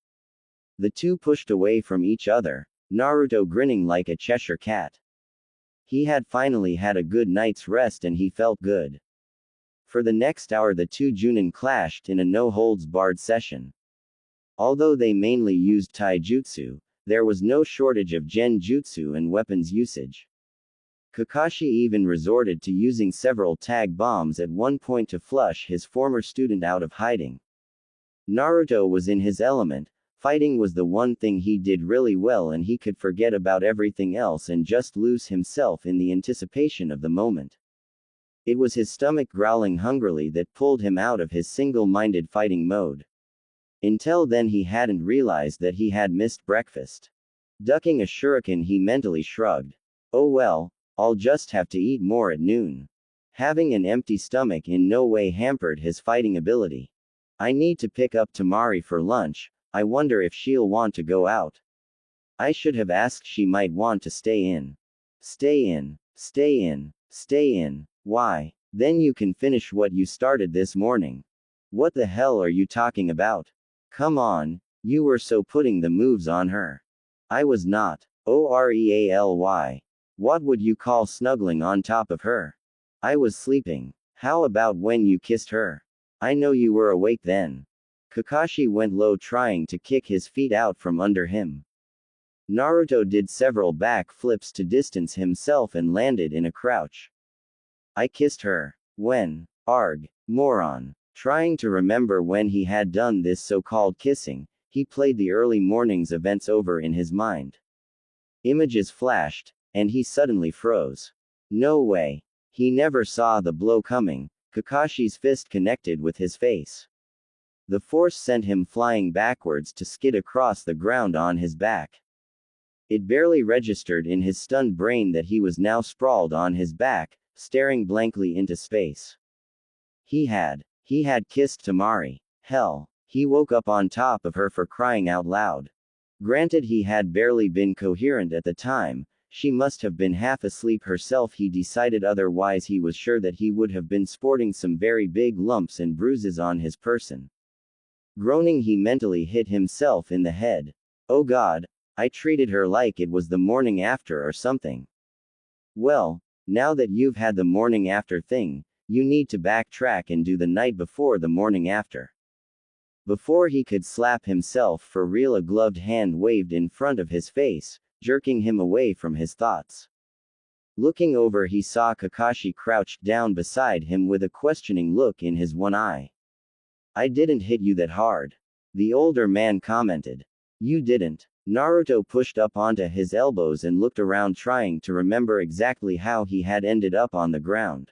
The two pushed away from each other, Naruto grinning like a Cheshire cat. He had finally had a good night's rest and he felt good. For the next hour the two Junin clashed in a no-holds-barred session. Although they mainly used taijutsu, there was no shortage of genjutsu and weapons usage. Kakashi even resorted to using several tag bombs at one point to flush his former student out of hiding. Naruto was in his element. Fighting was the one thing he did really well, and he could forget about everything else and just lose himself in the anticipation of the moment. It was his stomach growling hungrily that pulled him out of his single-minded fighting mode. Until then he hadn't realized that he had missed breakfast. Ducking a shuriken, he mentally shrugged. Oh well, I'll just have to eat more at noon. Having an empty stomach in no way hampered his fighting ability. I need to pick up Temari for lunch. I wonder if she'll want to go out. I should have asked. She might want to stay in. Stay in. Stay in. Stay in. Why? Then you can finish what you started this morning. What the hell are you talking about? Come on, you were so putting the moves on her. I was not. Oreally. What would you call snuggling on top of her? I was sleeping. How about when you kissed her? I know you were awake then. Kakashi went low, trying to kick his feet out from under him. Naruto did several back flips to distance himself and landed in a crouch. I kissed her. When? Arg. Moron. Trying to remember when he had done this so-called kissing, he played the early morning's events over in his mind. Images flashed, and he suddenly froze. No way. He never saw the blow coming. Kakashi's fist connected with his face. The force sent him flying backwards to skid across the ground on his back. It barely registered in his stunned brain that he was now sprawled on his back, staring blankly into space. He had kissed Temari. Hell, he woke up on top of her, for crying out loud. Granted, he had barely been coherent at the time, she must have been half asleep herself. He decided otherwise. He was sure that he would have been sporting some very big lumps and bruises on his person. Groaning, he mentally hit himself in the head. Oh God, I treated her like it was the morning after or something. Well, now that you've had the morning after thing, you need to backtrack and do the night before the morning after. Before he could slap himself for real, a gloved hand waved in front of his face, jerking him away from his thoughts. Looking over, he saw Kakashi crouched down beside him with a questioning look in his one eye. I didn't hit you that hard. The older man commented. You didn't. Naruto pushed up onto his elbows and looked around, trying to remember exactly how he had ended up on the ground.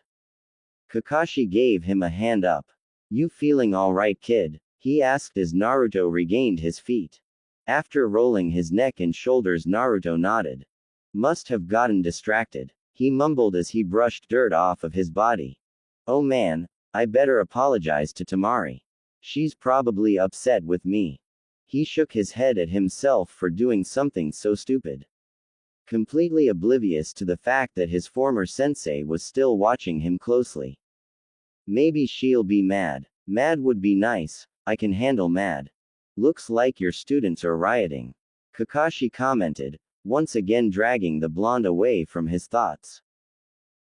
Kakashi gave him a hand up. You feeling alright, kid? He asked as Naruto regained his feet. After rolling his neck and shoulders, Naruto nodded. Must have gotten distracted. He mumbled as he brushed dirt off of his body. Oh man, I better apologize to Temari. She's probably upset with me. He shook his head at himself for doing something so stupid. Completely oblivious to the fact that his former sensei was still watching him closely. Maybe she'll be mad. Mad would be nice. I can handle mad. Looks like your students are rioting. Kakashi commented, once again dragging the blonde away from his thoughts.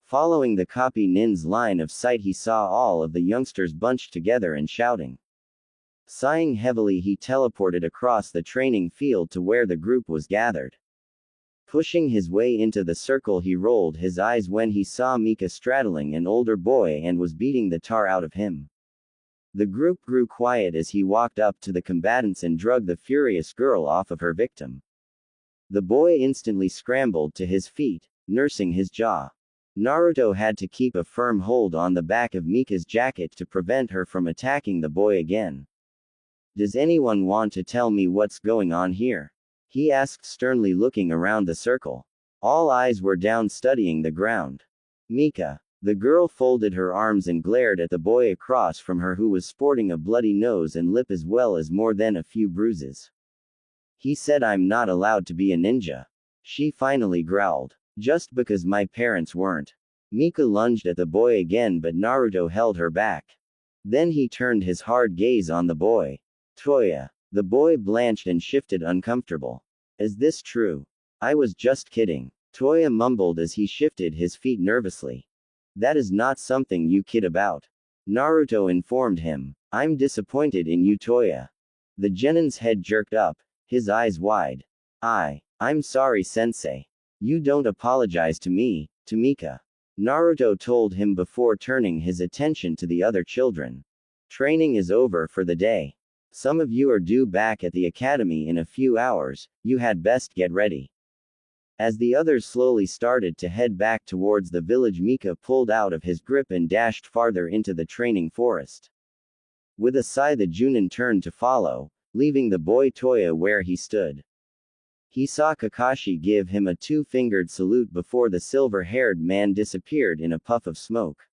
Following the copy nin's line of sight, he saw all of the youngsters bunched together and shouting. Sighing heavily, he teleported across the training field to where the group was gathered. Pushing his way into the circle, he rolled his eyes when he saw Mika straddling an older boy and was beating the tar out of him. The group grew quiet as he walked up to the combatants and dragged the furious girl off of her victim. The boy instantly scrambled to his feet, nursing his jaw. Naruto had to keep a firm hold on the back of Mika's jacket to prevent her from attacking the boy again. "Does anyone want to tell me what's going on here?" he asked sternly, looking around the circle. All eyes were down, studying the ground. "Mika." The girl folded her arms and glared at the boy across from her, who was sporting a bloody nose and lip as well as more than a few bruises. "He said I'm not allowed to be a ninja," she finally growled. "Just because my parents weren't." Mika lunged at the boy again, but Naruto held her back. Then he turned his hard gaze on the boy. "Toya." The boy blanched and shifted, uncomfortable. "Is this true?" "I was just kidding," Toya mumbled as he shifted his feet nervously. "That is not something you kid about," Naruto informed him. "I'm disappointed in you, Toya." The genin's head jerked up, his eyes wide. I'm sorry, sensei. You don't apologize to me, to Mika," Naruto told him before turning his attention to the other children. "Training is over for the day. Some of you are due back at the academy in a few hours, you had best get ready." As the others slowly started to head back towards the village, Mika pulled out of his grip and dashed farther into the training forest. With a sigh, the Junin turned to follow, leaving the boy Toya where he stood. He saw Kakashi give him a two-fingered salute before the silver-haired man disappeared in a puff of smoke.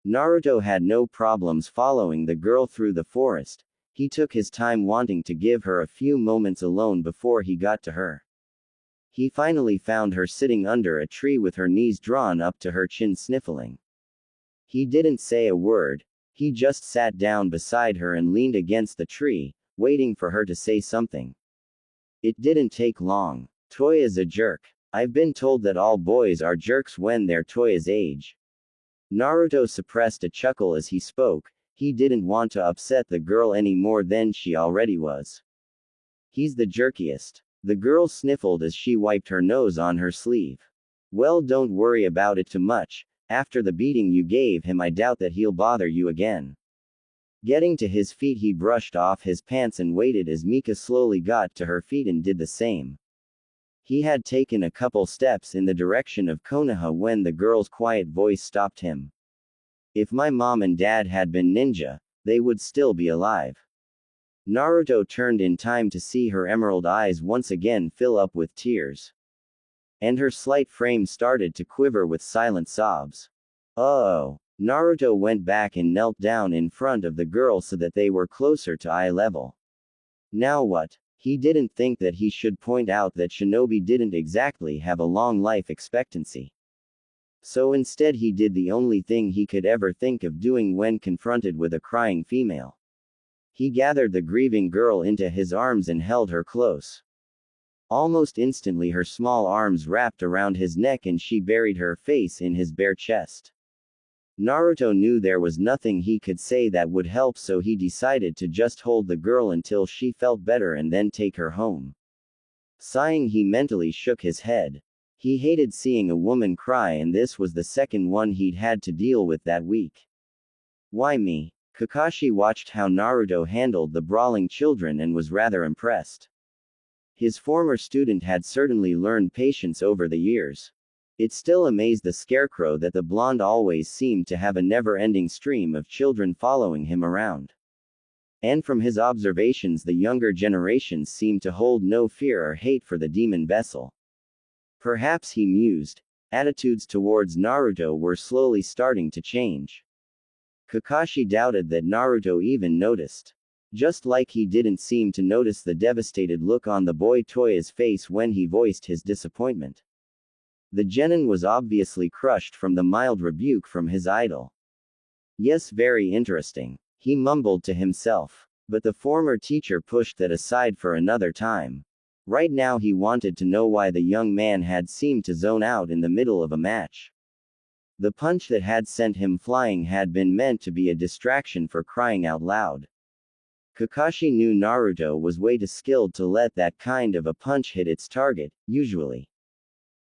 Naruto had no problems following the girl through the forest. He took his time, wanting to give her a few moments alone before he got to her. He finally found her sitting under a tree with her knees drawn up to her chin, sniffling. He didn't say a word. He just sat down beside her and leaned against the tree, waiting for her to say something. It didn't take long. "Toya's a jerk. I've been told that all boys are jerks when they're Toya's age." Naruto suppressed a chuckle as he spoke. He didn't want to upset the girl any more than she already was. "He's the jerkiest." The girl sniffled as she wiped her nose on her sleeve. "Well, don't worry about it too much. After the beating you gave him, I doubt that he'll bother you again." Getting to his feet, he brushed off his pants and waited as Mika slowly got to her feet and did the same. He had taken a couple steps in the direction of Konoha when the girl's quiet voice stopped him. "If my mom and dad had been ninja, they would still be alive." Naruto turned in time to see her emerald eyes once again fill up with tears. And her slight frame started to quiver with silent sobs. "Oh." Naruto went back and knelt down in front of the girl so that they were closer to eye level. Now what? He didn't think that he should point out that shinobi didn't exactly have a long life expectancy. So instead he did the only thing he could ever think of doing when confronted with a crying female. He gathered the grieving girl into his arms and held her close. Almost instantly her small arms wrapped around his neck and she buried her face in his bare chest. Naruto knew there was nothing he could say that would help, so he decided to just hold the girl until she felt better and then take her home. Sighing, he mentally shook his head. He hated seeing a woman cry, and this was the second one he'd had to deal with that week. "Why me?" Kakashi watched how Naruto handled the brawling children and was rather impressed. His former student had certainly learned patience over the years. It still amazed the scarecrow that the blonde always seemed to have a never-ending stream of children following him around. And from his observations, the younger generations seemed to hold no fear or hate for the demon vessel. Perhaps, he mused, attitudes towards Naruto were slowly starting to change. Kakashi doubted that Naruto even noticed. Just like he didn't seem to notice the devastated look on the boy Toya's face when he voiced his disappointment. The genin was obviously crushed from the mild rebuke from his idol. "Yes, very interesting," he mumbled to himself. But the former teacher pushed that aside for another time. Right now he wanted to know why the young man had seemed to zone out in the middle of a match. The punch that had sent him flying had been meant to be a distraction, for crying out loud. Kakashi knew Naruto was way too skilled to let that kind of a punch hit its target, usually.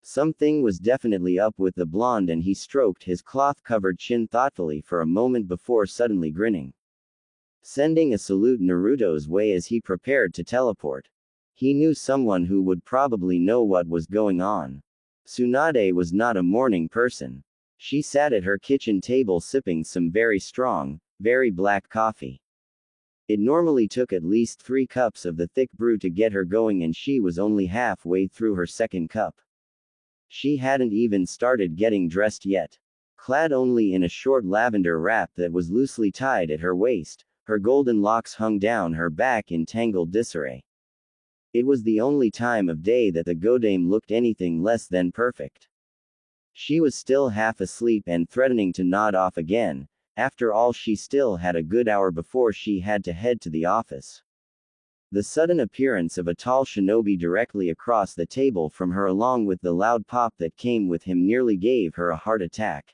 Something was definitely up with the blonde, and he stroked his cloth-covered chin thoughtfully for a moment before suddenly grinning, sending a salute Naruto's way as he prepared to teleport. He knew someone who would probably know what was going on. Tsunade was not a morning person. She sat at her kitchen table sipping some very strong, very black coffee. It normally took at least 3 cups of the thick brew to get her going, and she was only halfway through her second cup. She hadn't even started getting dressed yet. Clad only in a short lavender wrap that was loosely tied at her waist, her golden locks hung down her back in tangled disarray. It was the only time of day that the Godame looked anything less than perfect. She was still half asleep and threatening to nod off again. After all, she still had a good hour before she had to head to the office. The sudden appearance of a tall shinobi directly across the table from her, along with the loud pop that came with him, nearly gave her a heart attack.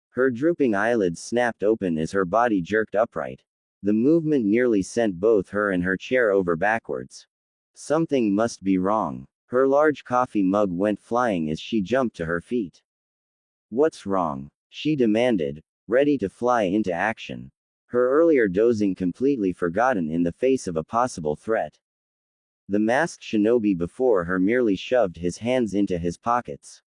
Her drooping eyelids snapped open as her body jerked upright. The movement nearly sent both her and her chair over backwards. Something must be wrong. Her large coffee mug went flying as she jumped to her feet. "What's wrong?" she demanded, ready to fly into action. Her earlier dozing completely forgotten in the face of a possible threat. The masked shinobi before her merely shoved his hands into his pockets.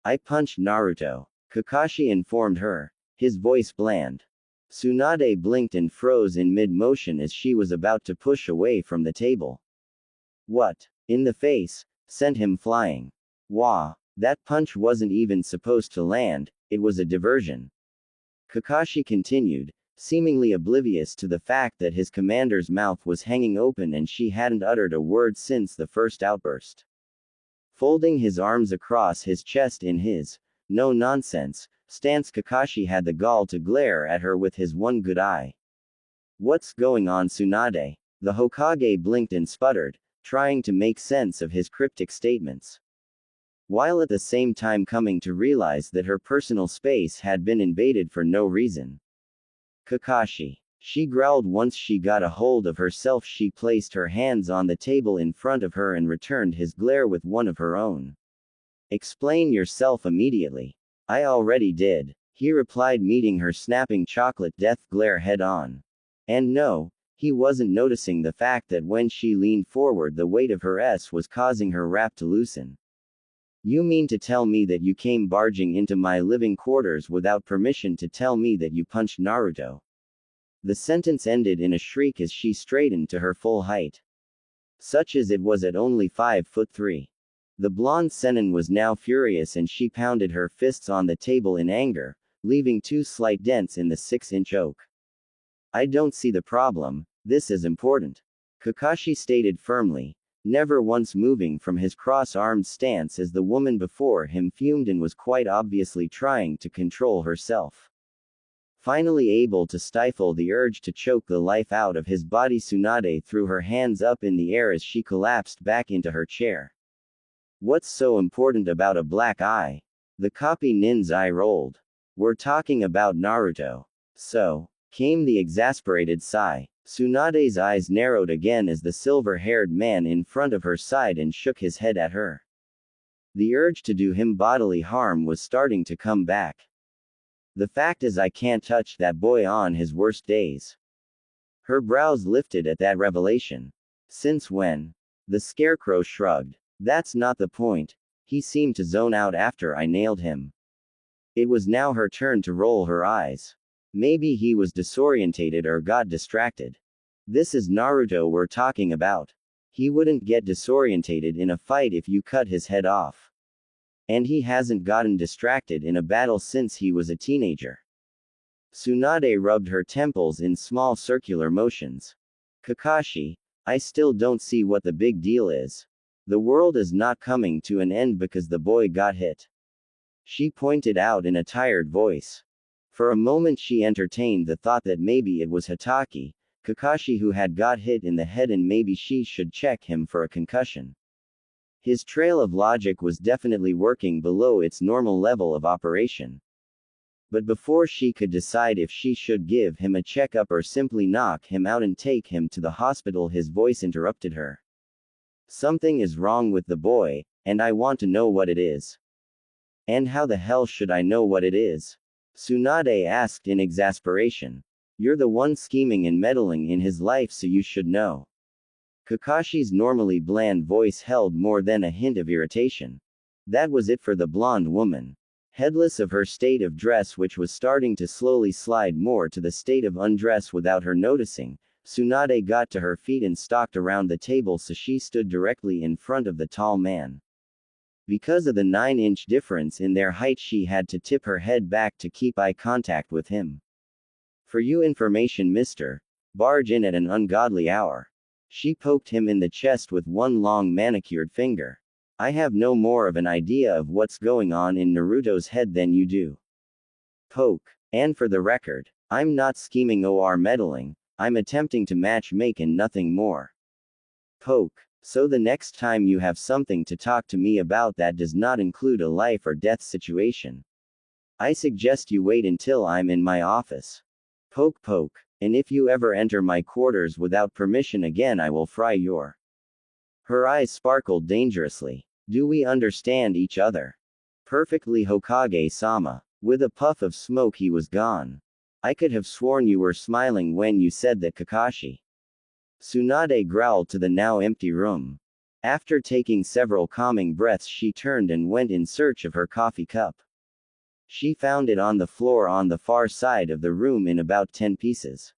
"I punched Naruto," Kakashi informed her, his voice bland. Tsunade blinked and froze in mid-motion as she was about to push away from the table. "What?" "In the face," sent him flying. "Wah. That punch wasn't even supposed to land, it was a diversion," Kakashi continued, seemingly oblivious to the fact that his commander's mouth was hanging open and she hadn't uttered a word since the first outburst. Folding his arms across his chest in his no-nonsense stance, Kakashi had the gall to glare at her with his one good eye. "What's going on, Tsunade?" The Hokage blinked and sputtered, trying to make sense of his cryptic statements, while at the same time coming to realize that her personal space had been invaded for no reason. "Kakashi," she growled once she got a hold of herself. She placed her hands on the table in front of her and returned his glare with one of her own. "Explain yourself immediately." "I already did," he replied, meeting her snapping chocolate death glare head on. And no, he wasn't noticing the fact that when she leaned forward, the weight of her S was causing her wrap to loosen. "You mean to tell me that you came barging into my living quarters without permission to tell me that you punched Naruto?" The sentence ended in a shriek as she straightened to her full height, such as it was at only 5'3". The blonde senin was now furious and she pounded her fists on the table in anger, leaving 2 slight dents in the 6-inch oak. "I don't see the problem. This is important," Kakashi stated firmly, never once moving from his cross-armed stance as the woman before him fumed and was quite obviously trying to control herself. Finally able to stifle the urge to choke the life out of his body, Tsunade threw her hands up in the air as she collapsed back into her chair. "What's so important about a black eye?" The copy nin's eye rolled. "We're talking about Naruto." "So?" came the exasperated sigh. Tsunade's eyes narrowed again as the silver-haired man in front of her sighed and shook his head at her. The urge to do him bodily harm was starting to come back. "The fact is, I can't touch that boy on his worst days." Her brows lifted at that revelation. "Since when?" The scarecrow shrugged. "That's not the point. He seemed to zone out after I nailed him." It was now her turn to roll her eyes. Maybe he was disorientated or got distracted. This is Naruto we're talking about. He wouldn't get disorientated in a fight if you cut his head off. And he hasn't gotten distracted in a battle since he was a teenager. Tsunade rubbed her temples in small circular motions. "Kakashi, I still don't see what the big deal is. The world is not coming to an end because the boy got hit," she pointed out in a tired voice. For a moment she entertained the thought that maybe it was Hitaki, Kakashi, who had got hit in the head, and maybe she should check him for a concussion. His trail of logic was definitely working below its normal level of operation. But before she could decide if she should give him a checkup or simply knock him out and take him to the hospital, his voice interrupted her. "Something is wrong with the boy. And I want to know what it is. And how the hell should I know what it is? Tsunade asked in exasperation. You're the one scheming and meddling in his life, so you should know. Kakashi's normally bland voice held more than a hint of irritation. That was it for the blonde woman. Heedless of her state of dress, which was starting to slowly slide more to the state of undress without her noticing, Tsunade got to her feet and stalked around the table so she stood directly in front of the tall man. Because of the 9-inch difference in their height, she had to tip her head back to keep eye contact with him. For your information, mister, barge in at an ungodly hour. She poked him in the chest with one long manicured finger. I have no more of an idea of what's going on in Naruto's head than you do. Poke. And for the record, I'm not scheming or meddling, I'm attempting to match make and nothing more. Poke. So the next time you have something to talk to me about that does not include a life or death situation, I suggest you wait until I'm in my office. Poke poke. And if you ever enter my quarters without permission again, I will fry your. Her eyes sparkled dangerously. Do we understand each other? Perfectly, Hokage-sama. With a puff of smoke he was gone. I could have sworn you were smiling when you said that, Kakashi. Tsunade growled to the now empty room. After taking several calming breaths, she turned and went in search of her coffee cup. She found it on the floor on the far side of the room in about 10 pieces.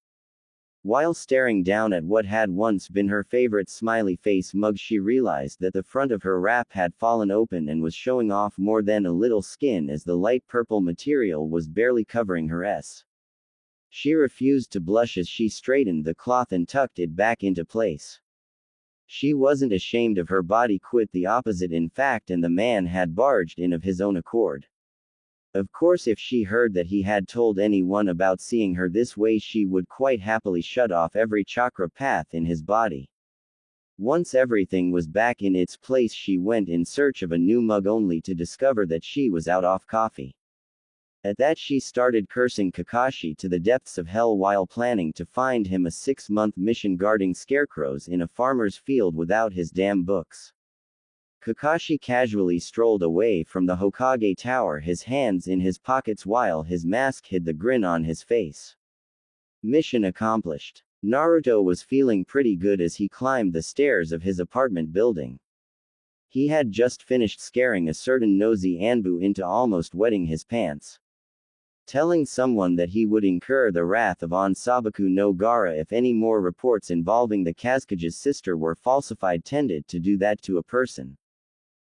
While staring down at what had once been her favorite smiley face mug, she realized that the front of her wrap had fallen open and was showing off more than a little skin, as the light purple material was barely covering her S. She refused to blush as she straightened the cloth and tucked it back into place. She wasn't ashamed of her body, quite the opposite in fact, and the man had barged in of his own accord. Of course, if she heard that he had told anyone about seeing her this way, she would quite happily shut off every chakra path in his body. Once everything was back in its place, she went in search of a new mug only to discover that she was out of coffee. At that, she started cursing Kakashi to the depths of hell while planning to find him a 6-month mission guarding scarecrows in a farmer's field without his damn books. Kakashi casually strolled away from the Hokage tower, his hands in his pockets while his mask hid the grin on his face. Mission accomplished. Naruto was feeling pretty good as he climbed the stairs of his apartment building. He had just finished scaring a certain nosy Anbu into almost wetting his pants. Telling someone that he would incur the wrath of Onsabaku no Gaara if any more reports involving the Kazukage's sister were falsified tended to do that to a person.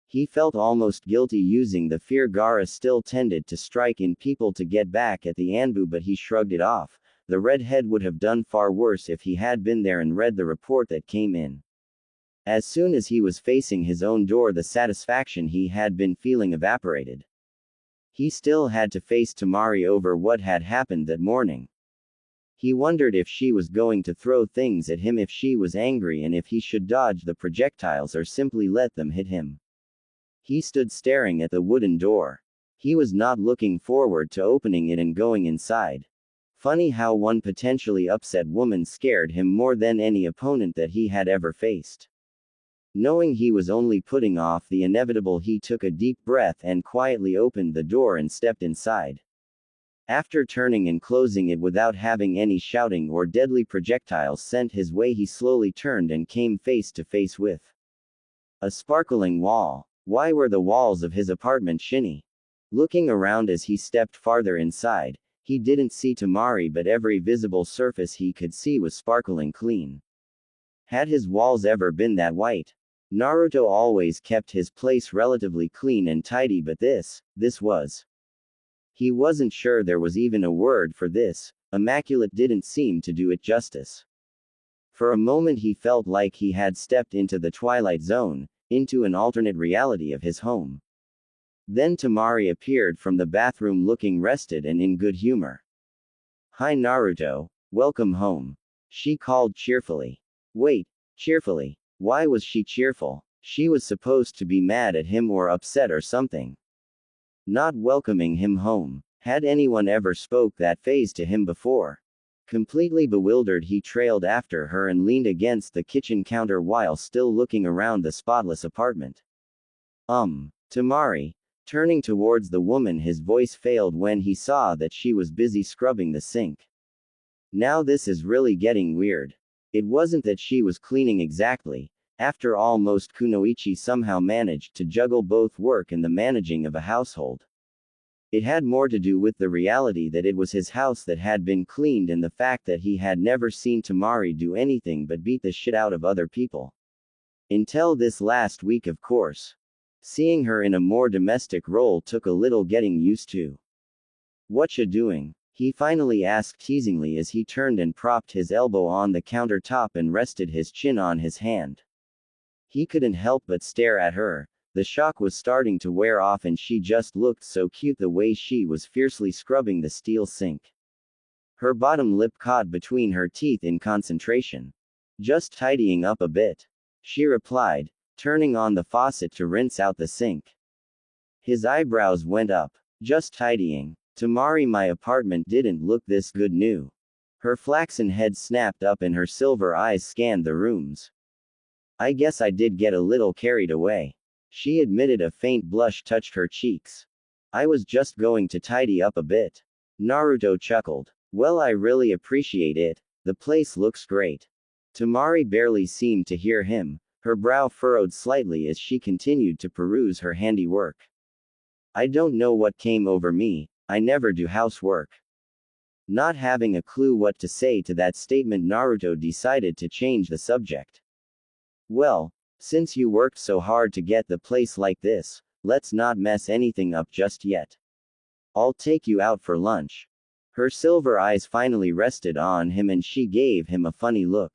He felt almost guilty using the fear Gaara still tended to strike in people to get back at the Anbu, but he shrugged it off. The redhead would have done far worse if he had been there and read the report that came in. As soon as he was facing his own door, the satisfaction he had been feeling evaporated. He still had to face Temari over what had happened that morning. He wondered if she was going to throw things at him if she was angry, and if he should dodge the projectiles or simply let them hit him. He stood staring at the wooden door. He was not looking forward to opening it and going inside. Funny how one potentially upset woman scared him more than any opponent that he had ever faced. Knowing he was only putting off the inevitable, he took a deep breath and quietly opened the door and stepped inside. After turning and closing it without having any shouting or deadly projectiles sent his way, he slowly turned and came face to face with a sparkling wall. Why were the walls of his apartment shiny? Looking around as he stepped farther inside, he didn't see Temari, but every visible surface he could see was sparkling clean. Had his walls ever been that white? Naruto always kept his place relatively clean and tidy, but this was. He wasn't sure there was even a word for this. Immaculate didn't seem to do it justice. For a moment he felt like he had stepped into the Twilight Zone, into an alternate reality of his home. Then Temari appeared from the bathroom looking rested and in good humor. "Hi Naruto, welcome home," she called cheerfully. Wait, cheerfully? Why was she cheerful? She was supposed to be mad at him or upset or something. Not welcoming him home. Had anyone ever spoke that phase to him before? Completely bewildered, he trailed after her and leaned against the kitchen counter while still looking around the spotless apartment. Temari. Turning towards the woman, his voice failed when he saw that she was busy scrubbing the sink. Now this is really getting weird. It wasn't that she was cleaning exactly. After all, most kunoichi somehow managed to juggle both work and the managing of a household. It had more to do with the reality that it was his house that had been cleaned and the fact that he had never seen Temari do anything but beat the shit out of other people. Until this last week, of course. Seeing her in a more domestic role took a little getting used to. "Whatcha doing?" he finally asked teasingly as he turned and propped his elbow on the countertop and rested his chin on his hand. He couldn't help but stare at her. The shock was starting to wear off and she just looked so cute the way she was fiercely scrubbing the steel sink. Her bottom lip caught between her teeth in concentration. "Just tidying up a bit," she replied, turning on the faucet to rinse out the sink. His eyebrows went up. "Just tidying. Temari, my apartment didn't look this good new." Her flaxen head snapped up and her silver eyes scanned the rooms. "I guess I did get a little carried away," she admitted. A faint blush touched her cheeks. "I was just going to tidy up a bit." Naruto chuckled. "Well, I really appreciate it. The place looks great." Temari barely seemed to hear him. Her brow furrowed slightly as she continued to peruse her handiwork. "I don't know what came over me. I never do housework." Not having a clue what to say to that statement, Naruto decided to change the subject. "Well, since you worked so hard to get the place like this, let's not mess anything up just yet. I'll take you out for lunch." Her silver eyes finally rested on him and she gave him a funny look.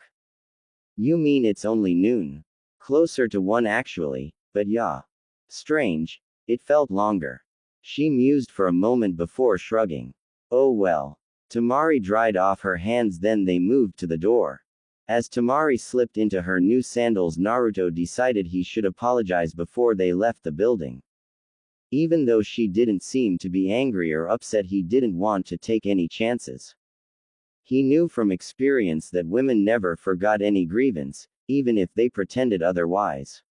"You mean it's only noon?" "Closer to 1 actually, but yeah. Strange. It felt longer." She mused for a moment before shrugging. "Oh well." Temari dried off her hands, then they moved to the door. As Temari slipped into her new sandals, Naruto decided he should apologize before they left the building. Even though she didn't seem to be angry or upset, he didn't want to take any chances. He knew from experience that women never forgot any grievance, even if they pretended otherwise.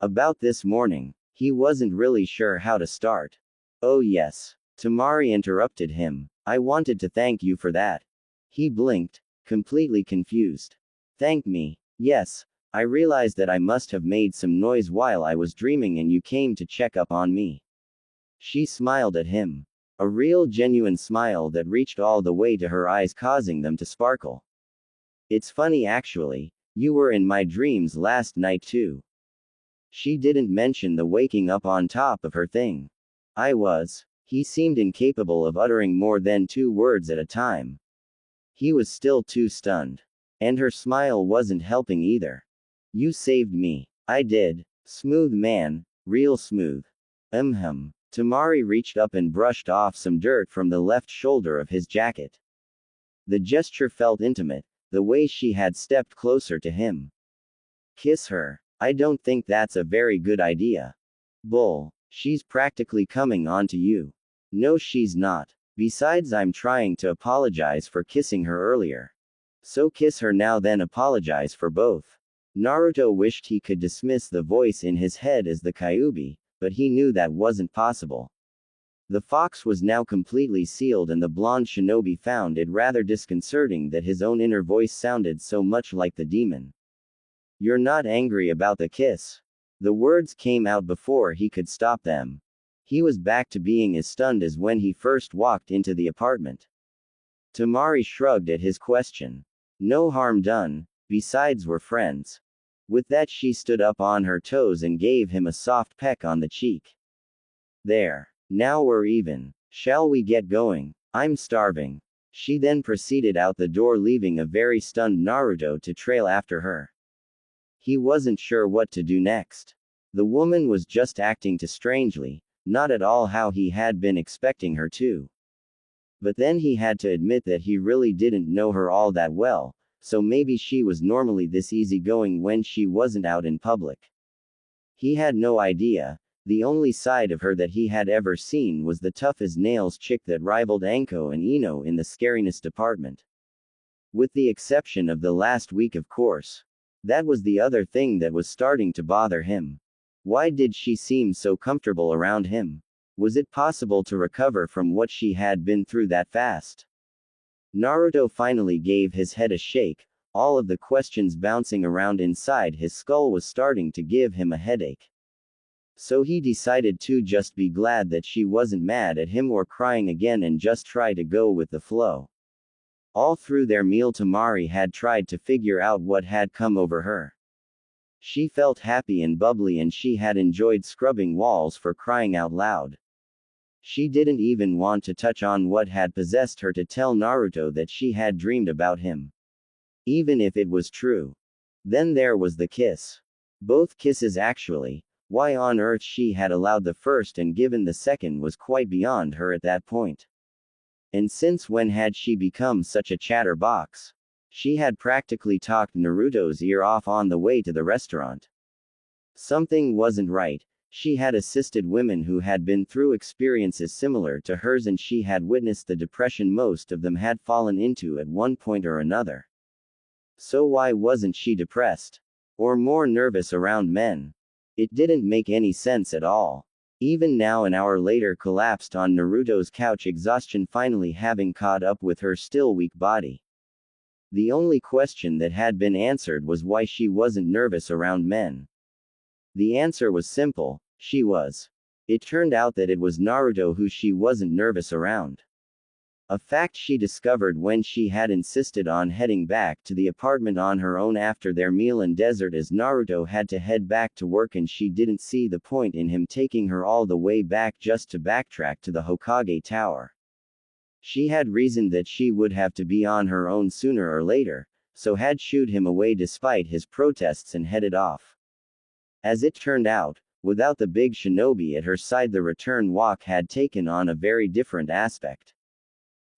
About this morning, he wasn't really sure how to start. "Oh yes." Temari interrupted him. "I wanted to thank you for that." He blinked, completely confused. "Thank me?" "Yes. I realized that I must have made some noise while I was dreaming and you came to check up on me." She smiled at him. A real genuine smile that reached all the way to her eyes, causing them to sparkle. "It's funny actually. You were in my dreams last night too." She didn't mention the waking up on top of her thing. "I was." He seemed incapable of uttering more than 2 words at a time. He was still too stunned. And her smile wasn't helping either. "You saved me." "I did. Smooth man. Real smooth." Temari reached up and brushed off some dirt from the left shoulder of his jacket. The gesture felt intimate, the way she had stepped closer to him. "Kiss her." "I don't think that's a very good idea." "Bull. She's practically coming on to you." "No, she's not. Besides, I'm trying to apologize for kissing her earlier. So kiss her now, then apologize for both." Naruto wished he could dismiss the voice in his head as the Kyuubi, but he knew that wasn't possible. The fox was now completely sealed and the blonde shinobi found it rather disconcerting that his own inner voice sounded so much like the demon. "You're not angry about the kiss?" The words came out before he could stop them. He was back to being as stunned as when he first walked into the apartment. Temari shrugged at his question. "No harm done, besides we're friends." With that, she stood up on her toes and gave him a soft peck on the cheek. "There. Now we're even. Shall we get going? I'm starving." She then proceeded out the door, leaving a very stunned Naruto to trail after her. He wasn't sure what to do next. The woman was just acting too strangely, not at all how he had been expecting her to. But then he had to admit that he really didn't know her all that well, so maybe she was normally this easygoing when she wasn't out in public. He had no idea. The only side of her that he had ever seen was the tough as nails chick that rivaled Anko and Ino in the scariness department. With the exception of the last week, of course. That was the other thing that was starting to bother him. Why did she seem so comfortable around him? Was it possible to recover from what she had been through that fast? Naruto finally gave his head a shake. All of the questions bouncing around inside his skull was starting to give him a headache. So he decided to just be glad that she wasn't mad at him or crying again and just try to go with the flow. All through their meal, Temari had tried to figure out what had come over her. She felt happy and bubbly, and she had enjoyed scrubbing walls for crying out loud. She didn't even want to touch on what had possessed her to tell Naruto that she had dreamed about him. Even if it was true. Then there was the kiss. Both kisses actually. Why on earth she had allowed the first and given the second was quite beyond her at that point. And since when had she become such a chatterbox? She had practically talked Naruto's ear off on the way to the restaurant. Something wasn't right. She had assisted women who had been through experiences similar to hers, and she had witnessed the depression most of them had fallen into at one point or another. So why wasn't she depressed? Or more nervous around men? It didn't make any sense at all. Even now, an hour later, collapsed on Naruto's couch, exhaustion finally having caught up with her still weak body. The only question that had been answered was why she wasn't nervous around men. The answer was simple: she was. It turned out that it was Naruto who she wasn't nervous around. A fact she discovered when she had insisted on heading back to the apartment on her own after their meal in desert, as Naruto had to head back to work and she didn't see the point in him taking her all the way back just to backtrack to the Hokage tower. She had reasoned that she would have to be on her own sooner or later, so had shooed him away despite his protests and headed off. As it turned out, without the big shinobi at her side, the return walk had taken on a very different aspect.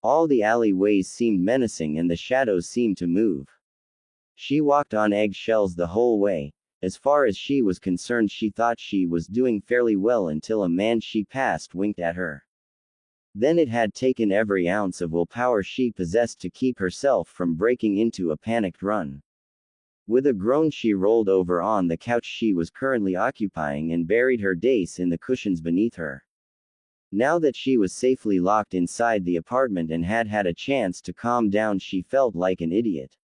All the alleyways seemed menacing and the shadows seemed to move. She walked on eggshells the whole way. As far as she was concerned, she thought she was doing fairly well until a man she passed winked at her. Then it had taken every ounce of willpower she possessed to keep herself from breaking into a panicked run. With a groan, she rolled over on the couch she was currently occupying and buried her face in the cushions beneath her. Now that she was safely locked inside the apartment and had had a chance to calm down, she felt like an idiot.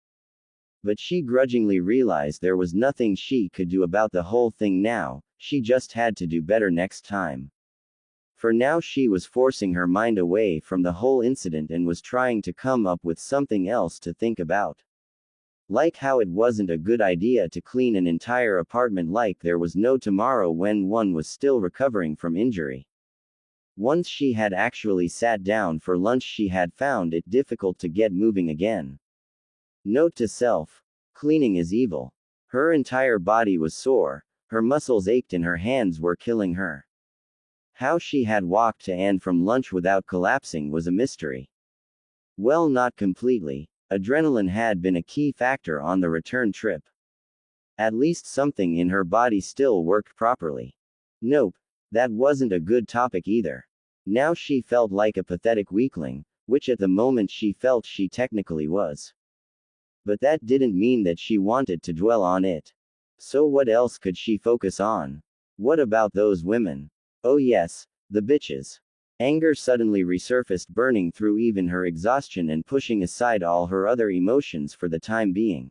But she grudgingly realized there was nothing she could do about the whole thing now. She just had to do better next time. For now, she was forcing her mind away from the whole incident and was trying to come up with something else to think about. Like how it wasn't a good idea to clean an entire apartment like there was no tomorrow when one was still recovering from injury. Once she had actually sat down for lunch, she had found it difficult to get moving again. Note to self: cleaning is evil. Her entire body was sore, her muscles ached, and her hands were killing her. How she had walked to and from lunch without collapsing was a mystery. Well, not completely. Adrenaline had been a key factor on the return trip. At least something in her body still worked properly. Nope, that wasn't a good topic either. Now she felt like a pathetic weakling, which at the moment she felt she technically was. But that didn't mean that she wanted to dwell on it. So what else could she focus on? What about those women? Oh yes, the bitches. Anger suddenly resurfaced, burning through even her exhaustion and pushing aside all her other emotions for the time being.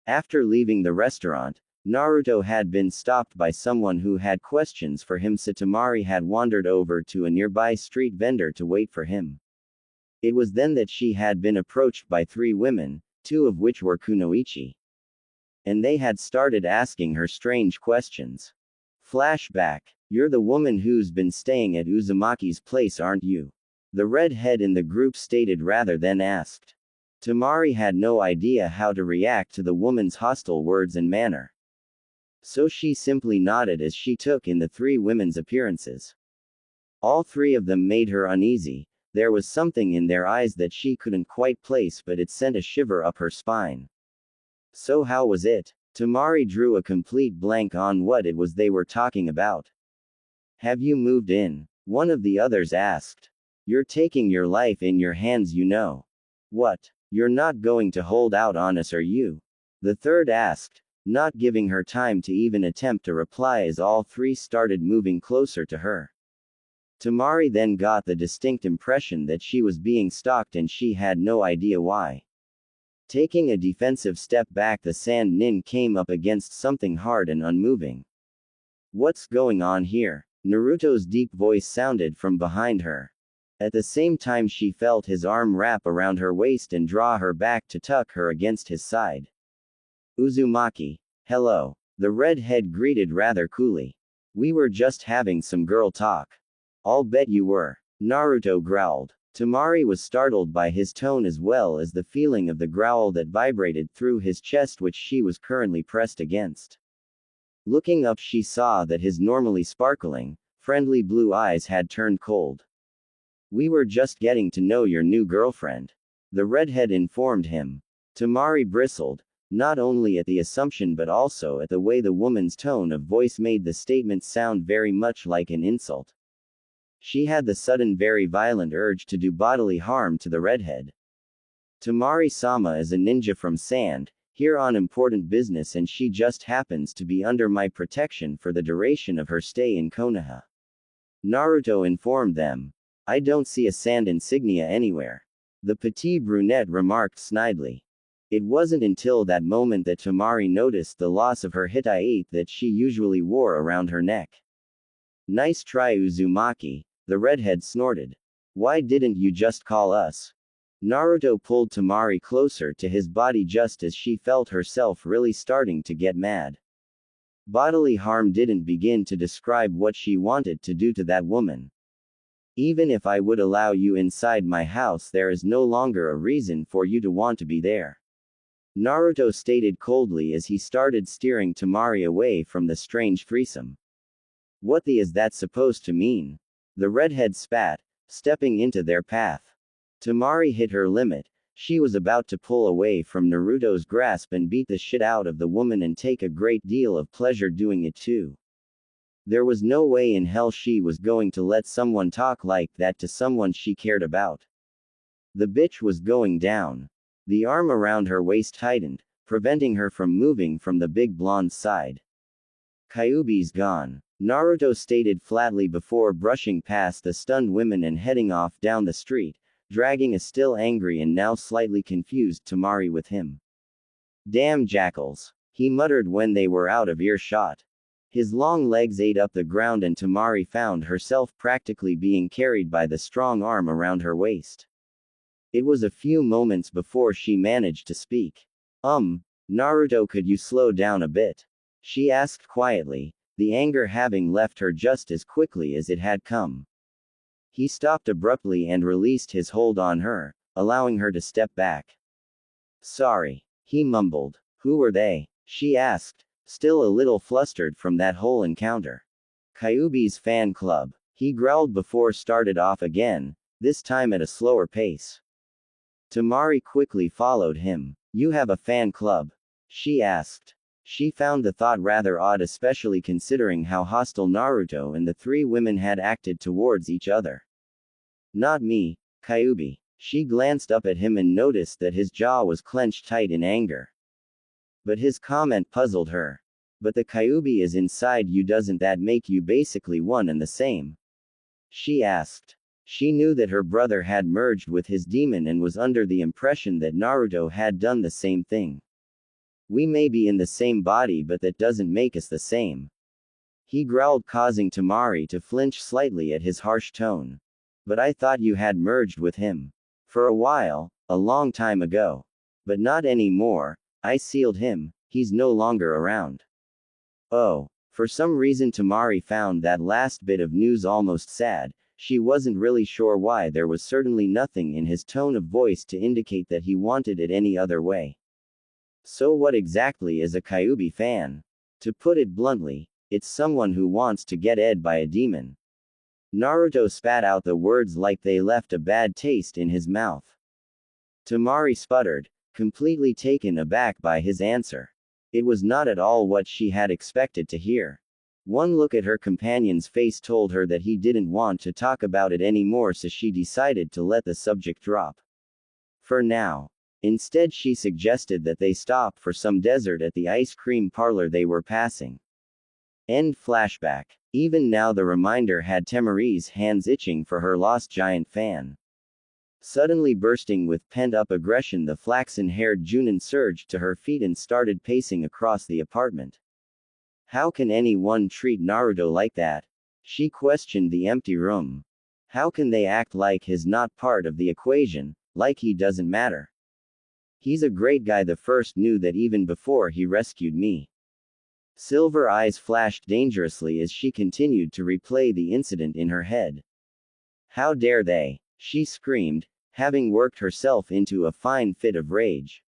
After leaving the restaurant, Naruto had been stopped by someone who had questions for him, so Temari had wandered over to a nearby street vendor to wait for him. It was then that she had been approached by 3 women, 2 of which were kunoichi. And they had started asking her strange questions. Flashback: "You're the woman who's been staying at Uzumaki's place, aren't you?" the redhead in the group stated rather than asked. Temari had no idea how to react to the woman's hostile words and manner. So she simply nodded as she took in the 3 women's appearances. All 3 of them made her uneasy. There was something in their eyes that she couldn't quite place, but it sent a shiver up her spine. So how was it? Temari drew a complete blank on what it was they were talking about. "Have you moved in?" one of the others asked. "You're taking your life in your hands, you know. What? You're not going to hold out on us, are you?" the third asked. not giving her time to even attempt a reply as all three started moving closer to her. Temari then got the distinct impression that she was being stalked and she had no idea why. Taking a defensive step back, the sand nin came up against something hard and unmoving. What's going on here? Naruto's deep voice sounded from behind her. At the same time she felt his arm wrap around her waist and draw her back to tuck her against his side. Uzumaki. Hello. The redhead greeted rather coolly. We were just having some girl talk. I'll bet you were. Naruto growled. Temari was startled by his tone as well as the feeling of the growl that vibrated through his chest which she was currently pressed against. Looking up she saw that his normally sparkling, friendly blue eyes had turned cold. We were just getting to know your new girlfriend. The redhead informed him. Temari bristled, not only at the assumption but also at the way the woman's tone of voice made the statement sound very much like an insult. She had the sudden very violent urge to do bodily harm to the redhead. Temari-sama is a ninja from Sand, here on important business and she just happens to be under my protection for the duration of her stay in Konoha. Naruto informed them. I don't see a Sand insignia anywhere. The petite brunette remarked snidely. It wasn't until that moment that Temari noticed the loss of her hitai that she usually wore around her neck. Nice try, Uzumaki, the redhead snorted. Why didn't you just call us? Naruto pulled Temari closer to his body just as she felt herself really starting to get mad. Bodily harm didn't begin to describe what she wanted to do to that woman. Even if I would allow you inside my house, there is no longer a reason for you to want to be there. Naruto stated coldly as he started steering Temari away from the strange threesome. What the is that supposed to mean? The redhead spat, stepping into their path. Temari hit her limit. She was about to pull away from Naruto's grasp and beat the shit out of the woman and take a great deal of pleasure doing it too. There was no way in hell she was going to let someone talk like that to someone she cared about. The bitch was going down. The arm around her waist tightened, preventing her from moving from the big blonde's side. Kyuubi's gone, Naruto stated flatly before brushing past the stunned women and heading off down the street, dragging a still angry and now slightly confused Temari with him. Damn jackals, he muttered when they were out of earshot. His long legs ate up the ground and Temari found herself practically being carried by the strong arm around her waist. It was a few moments before she managed to speak. Naruto, could you slow down a bit? She asked quietly, the anger having left her just as quickly as it had come. He stopped abruptly and released his hold on her, allowing her to step back. Sorry, he mumbled. Who were they? She asked, still a little flustered from that whole encounter. Kyuubi's fan club, he growled before started off again, this time at a slower pace. Temari quickly followed him. You have a fan club? She asked. She found the thought rather odd, especially considering how hostile Naruto and the three women had acted towards each other. Not me, Kyuubi. She glanced up at him and noticed that his jaw was clenched tight in anger. But his comment puzzled her. But the Kyuubi is inside you, doesn't that make you basically one and the same? She asked. She knew that her brother had merged with his demon and was under the impression that Naruto had done the same thing. We may be in the same body, but that doesn't make us the same. He growled, causing Temari to flinch slightly at his harsh tone. But I thought you had merged with him. For a while, a long time ago. But not anymore. I sealed him, he's no longer around. Oh. For some reason Temari found that last bit of news almost sad. She wasn't really sure why. There was certainly nothing in his tone of voice to indicate that he wanted it any other way. So what exactly is a Kyuubi fan? To put it bluntly, it's someone who wants to get ed by a demon. Naruto spat out the words like they left a bad taste in his mouth. Temari sputtered, completely taken aback by his answer. It was not at all what she had expected to hear. One look at her companion's face told her that he didn't want to talk about it anymore, so she decided to let the subject drop. For now. Instead, she suggested that they stop for some dessert at the ice cream parlor they were passing. End flashback. Even now, the reminder had Temari's hands itching for her lost giant fan. Suddenly bursting with pent-up aggression, the flaxen-haired Junin surged to her feet and started pacing across the apartment. How can anyone treat Naruto like that? She questioned the empty room. How can they act like he's not part of the equation, like he doesn't matter? He's a great guy. The first knew that even before he rescued me. Silver eyes flashed dangerously as she continued to replay the incident in her head. How dare they? She screamed, having worked herself into a fine fit of rage.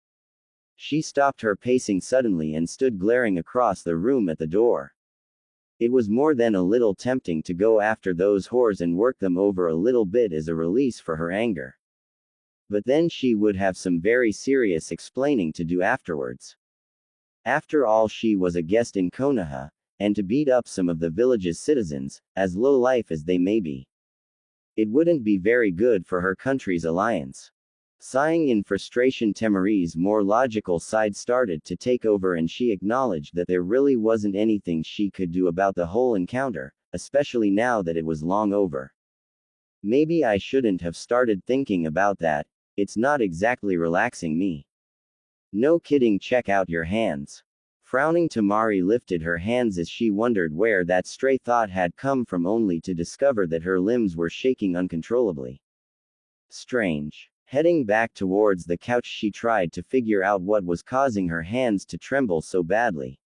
She stopped her pacing suddenly and stood glaring across the room at the door. It was more than a little tempting to go after those whores and work them over a little bit as a release for her anger. But then she would have some very serious explaining to do afterwards. After all, she was a guest in Konoha, and to beat up some of the village's citizens, as low-life as they may be, it wouldn't be very good for her country's alliance. Sighing in frustration, Temari's more logical side started to take over, and she acknowledged that there really wasn't anything she could do about the whole encounter, especially now that it was long over. Maybe I shouldn't have started thinking about that. It's not exactly relaxing me. No kidding, check out your hands. Frowning, Temari lifted her hands as she wondered where that stray thought had come from, only to discover that her limbs were shaking uncontrollably. Strange. Heading back towards the couch, she tried to figure out what was causing her hands to tremble so badly.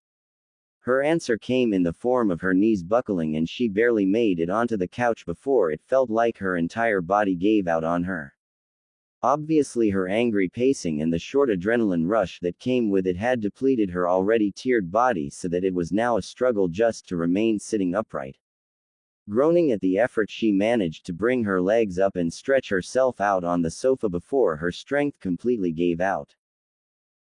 Her answer came in the form of her knees buckling, and she barely made it onto the couch before it felt like her entire body gave out on her. Obviously, her angry pacing and the short adrenaline rush that came with it had depleted her already tired body, so that it was now a struggle just to remain sitting upright. Groaning at the effort, she managed to bring her legs up and stretch herself out on the sofa before her strength completely gave out.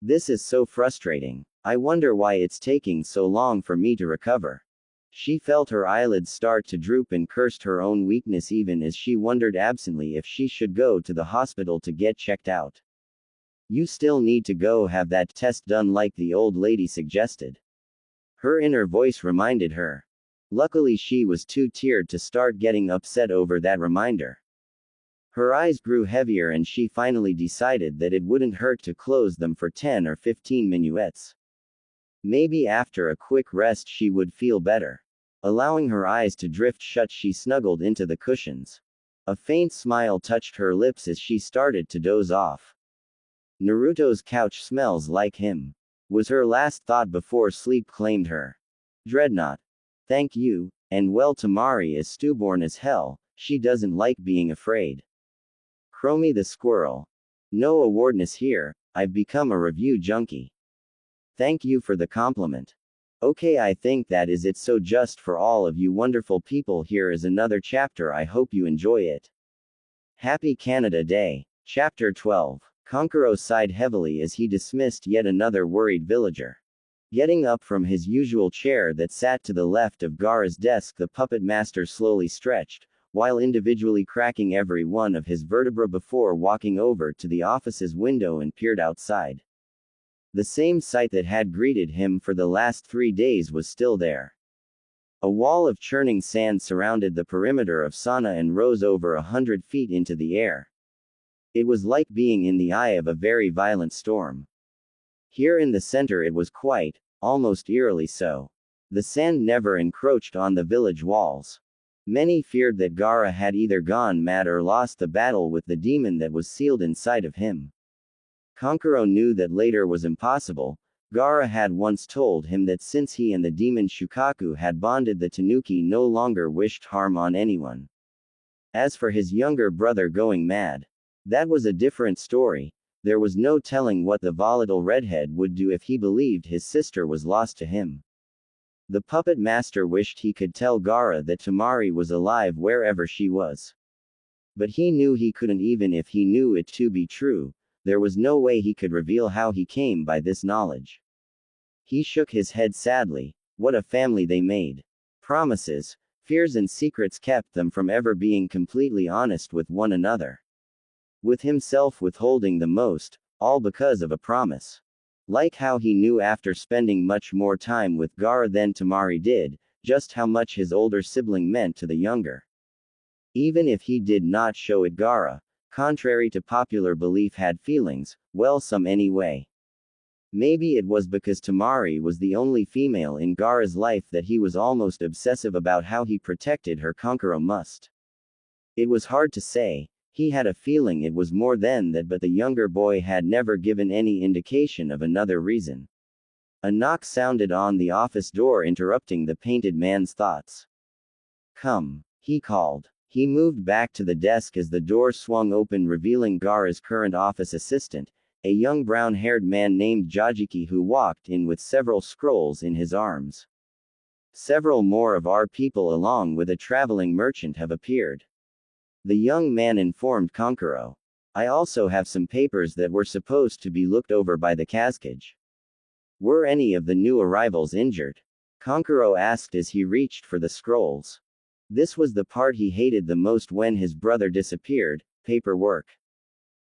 This is so frustrating. I wonder why it's taking so long for me to recover. She felt her eyelids start to droop and cursed her own weakness, even as she wondered absently if she should go to the hospital to get checked out. You still need to go have that test done, like the old lady suggested. Her inner voice reminded her. Luckily, she was too tired to start getting upset over that reminder. Her eyes grew heavier, and she finally decided that it wouldn't hurt to close them for 10 or 15 minuets. Maybe after a quick rest she would feel better. Allowing her eyes to drift shut, she snuggled into the cushions. A faint smile touched her lips as she started to doze off. Naruto's couch smells like him, was her last thought before sleep claimed her. Dreadnought. Thank you, and well, Temari is stubborn as hell, she doesn't like being afraid. Chromie the squirrel. No awardness here, I've become a review junkie. Thank you for the compliment. Okay, I think that is it. So just for all of you wonderful people, here is another chapter. I hope you enjoy it. Happy Canada Day. Chapter 12. Kankuro sighed heavily as he dismissed yet another worried villager. Getting up from his usual chair that sat to the left of Gaara's desk, the puppet master slowly stretched, while individually cracking every one of his vertebrae before walking over to the office's window and peered outside. The same sight that had greeted him for the last 3 days was still there. A wall of churning sand surrounded the perimeter of Sana and rose over 100 feet into the air. It was like being in the eye of a very violent storm. Here in the center it was quite, almost eerily so. The sand never encroached on the village walls. Many feared that Gaara had either gone mad or lost the battle with the demon that was sealed inside of him. Kankuro knew that later was impossible. Gaara had once told him that since he and the demon Shukaku had bonded, the Tanuki no longer wished harm on anyone. As for his younger brother going mad, that was a different story. There was no telling what the volatile redhead would do if he believed his sister was lost to him. The puppet master wished he could tell Gaara that Temari was alive wherever she was. But he knew he couldn't. Even if he knew it to be true, there was no way he could reveal how he came by this knowledge. He shook his head sadly. What a family they made. Promises, fears and secrets kept them from ever being completely honest with one another. With himself withholding the most, all because of a promise. Like how he knew after spending much more time with Gaara than Temari did, just how much his older sibling meant to the younger. Even if he did not show it, Gaara, contrary to popular belief, had feelings, well, some anyway. Maybe it was because Temari was the only female in Gaara's life that he was almost obsessive about how he protected her. Kankuro must. It was hard to say. He had a feeling it was more than that, but the younger boy had never given any indication of another reason. A knock sounded on the office door, interrupting the painted man's thoughts. "Come," he called. He moved back to the desk as the door swung open, revealing Gaara's current office assistant, a young brown-haired man named Jajiki, who walked in with several scrolls in his arms. "Several more of our people along with a traveling merchant have appeared," the young man informed Kankuro. "I also have some papers that were supposed to be looked over by the Hokage." "Were any of the new arrivals injured?" Kankuro asked as he reached for the scrolls. This was the part he hated the most when his brother disappeared: paperwork.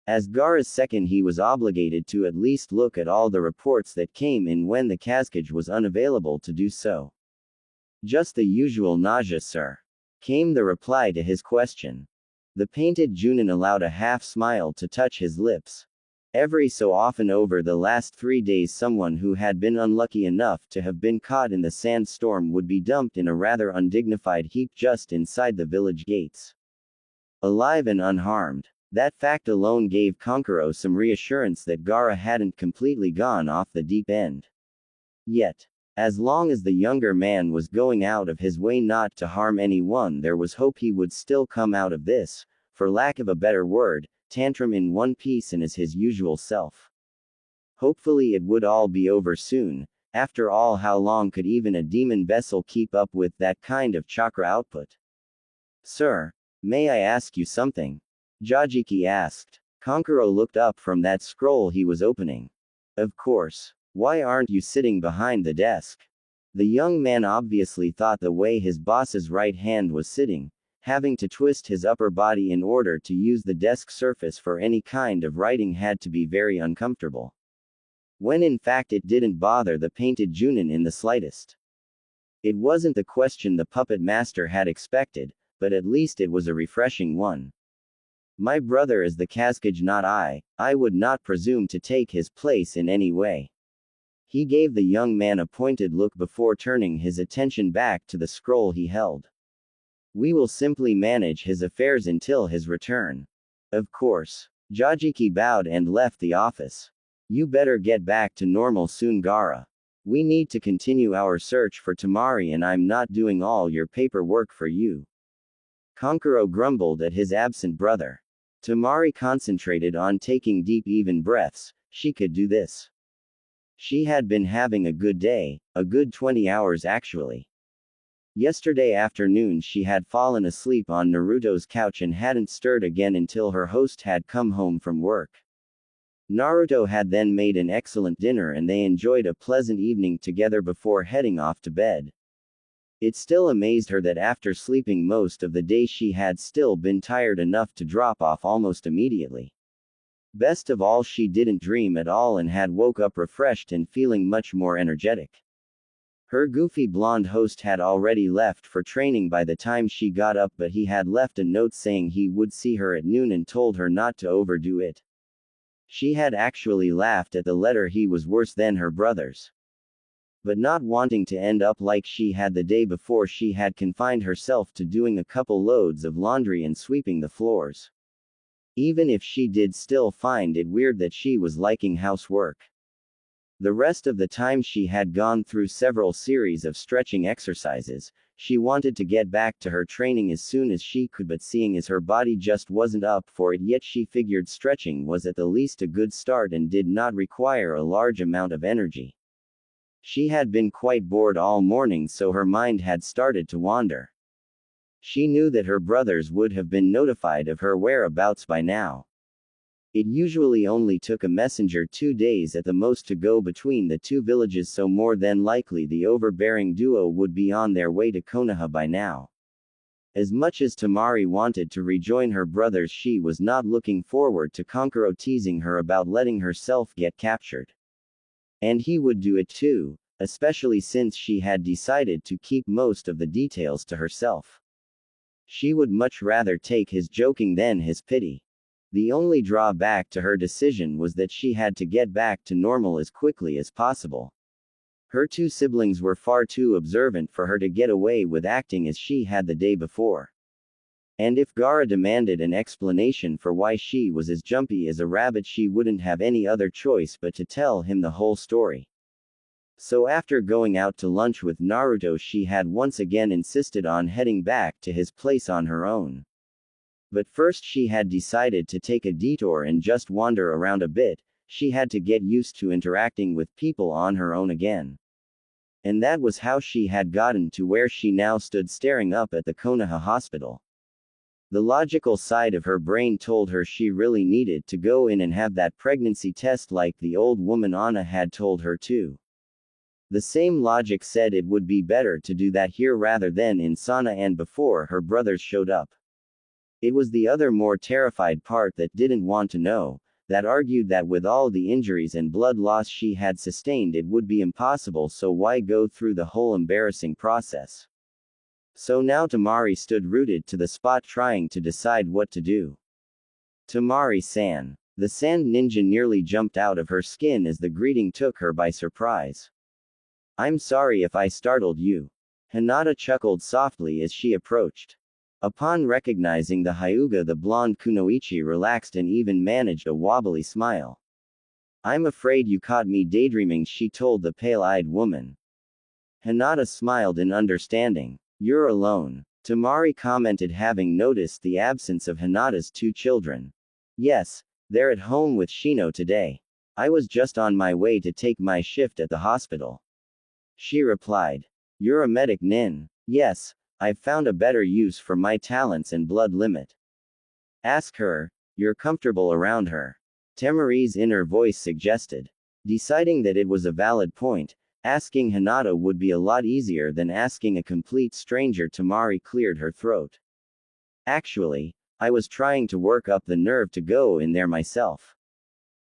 As Gaara's second, he was obligated to at least look at all the reports that came in when the Hokage was unavailable to do so. "Just the usual nausea, sir," came the reply to his question. The painted Junin allowed a half-smile to touch his lips. Every so often over the last 3 days, someone who had been unlucky enough to have been caught in the sandstorm would be dumped in a rather undignified heap just inside the village gates. Alive and unharmed. That fact alone gave Kankuro some reassurance that Gaara hadn't completely gone off the deep end. Yet, as long as the younger man was going out of his way not to harm anyone, there was hope he would still come out of this, for lack of a better word, tantrum in one piece and as his usual self. Hopefully it would all be over soon. After all, how long could even a demon vessel keep up with that kind of chakra output? "Sir, may I ask you something?" Jajiki asked. Kankuro looked up from that scroll he was opening. "Of course. Why aren't you sitting behind the desk?" The young man obviously thought the way his boss's right hand was sitting, having to twist his upper body in order to use the desk surface for any kind of writing, had to be very uncomfortable. When in fact it didn't bother the painted Junin in the slightest. It wasn't the question the puppet master had expected, but at least it was a refreshing one. "My brother is the Hokage, not I. I would not presume to take his place in any way." He gave the young man a pointed look before turning his attention back to the scroll he held. "We will simply manage his affairs until his return." "Of course." Jajiki bowed and left the office. "You better get back to normal soon, Gaara. We need to continue our search for Temari, and I'm not doing all your paperwork for you." Kankuro grumbled at his absent brother. Temari concentrated on taking deep, even breaths. She could do this. She had been having a good day, a good 20 hours actually. Yesterday afternoon she had fallen asleep on Naruto's couch and hadn't stirred again until her host had come home from work. Naruto had then made an excellent dinner and they enjoyed a pleasant evening together before heading off to bed. It still amazed her that after sleeping most of the day she had still been tired enough to drop off almost immediately. Best of all, she didn't dream at all and had woke up refreshed and feeling much more energetic. Her goofy blonde host had already left for training by the time she got up, but he had left a note saying he would see her at noon and told her not to overdo it. She had actually laughed at the letter. He was worse than her brothers. But not wanting to end up like she had the day before, she had confined herself to doing a couple loads of laundry and sweeping the floors. Even if she did still find it weird that she was liking housework. The rest of the time she had gone through several series of stretching exercises. She wanted to get back to her training as soon as she could, but seeing as her body just wasn't up for it yet, she figured stretching was at the least a good start and did not require a large amount of energy. She had been quite bored all morning, so her mind had started to wander. She knew that her brothers would have been notified of her whereabouts by now. It usually only took a messenger 2 days at the most to go between the two villages, so more than likely the overbearing duo would be on their way to Konoha by now. As much as Temari wanted to rejoin her brothers, she was not looking forward to Kankuro teasing her about letting herself get captured. And he would do it too, especially since she had decided to keep most of the details to herself. She would much rather take his joking than his pity. The only drawback to her decision was that she had to get back to normal as quickly as possible. Her two siblings were far too observant for her to get away with acting as she had the day before. And if Gaara demanded an explanation for why she was as jumpy as a rabbit, she wouldn't have any other choice but to tell him the whole story. So after going out to lunch with Naruto, she had once again insisted on heading back to his place on her own. But first she had decided to take a detour and just wander around a bit. She had to get used to interacting with people on her own again. And that was how she had gotten to where she now stood staring up at the Konoha hospital. The logical side of her brain told her she really needed to go in and have that pregnancy test like the old woman Anna had told her to. The same logic said it would be better to do that here rather than in Sana and before her brothers showed up. It was the other more terrified part that didn't want to know, that argued that with all the injuries and blood loss she had sustained it would be impossible, so why go through the whole embarrassing process? So now Temari stood rooted to the spot trying to decide what to do. Temari-san. The sand ninja nearly jumped out of her skin as the greeting took her by surprise. I'm sorry if I startled you. Hinata chuckled softly as she approached. Upon recognizing the Hyuga, the blonde kunoichi relaxed and even managed a wobbly smile. I'm afraid you caught me daydreaming, she told the pale-eyed woman. Hinata smiled in understanding. You're alone. Temari commented, having noticed the absence of Hinata's two children. Yes, they're at home with Shino today. I was just on my way to take my shift at the hospital. She replied. You're a medic, Nin? Yes. I've found a better use for my talents and blood limit. Ask her. You're comfortable around her. Temari's inner voice suggested. Deciding that it was a valid point, asking Hinata would be a lot easier than asking a complete stranger. Temari cleared her throat. Actually, I was trying to work up the nerve to go in there myself.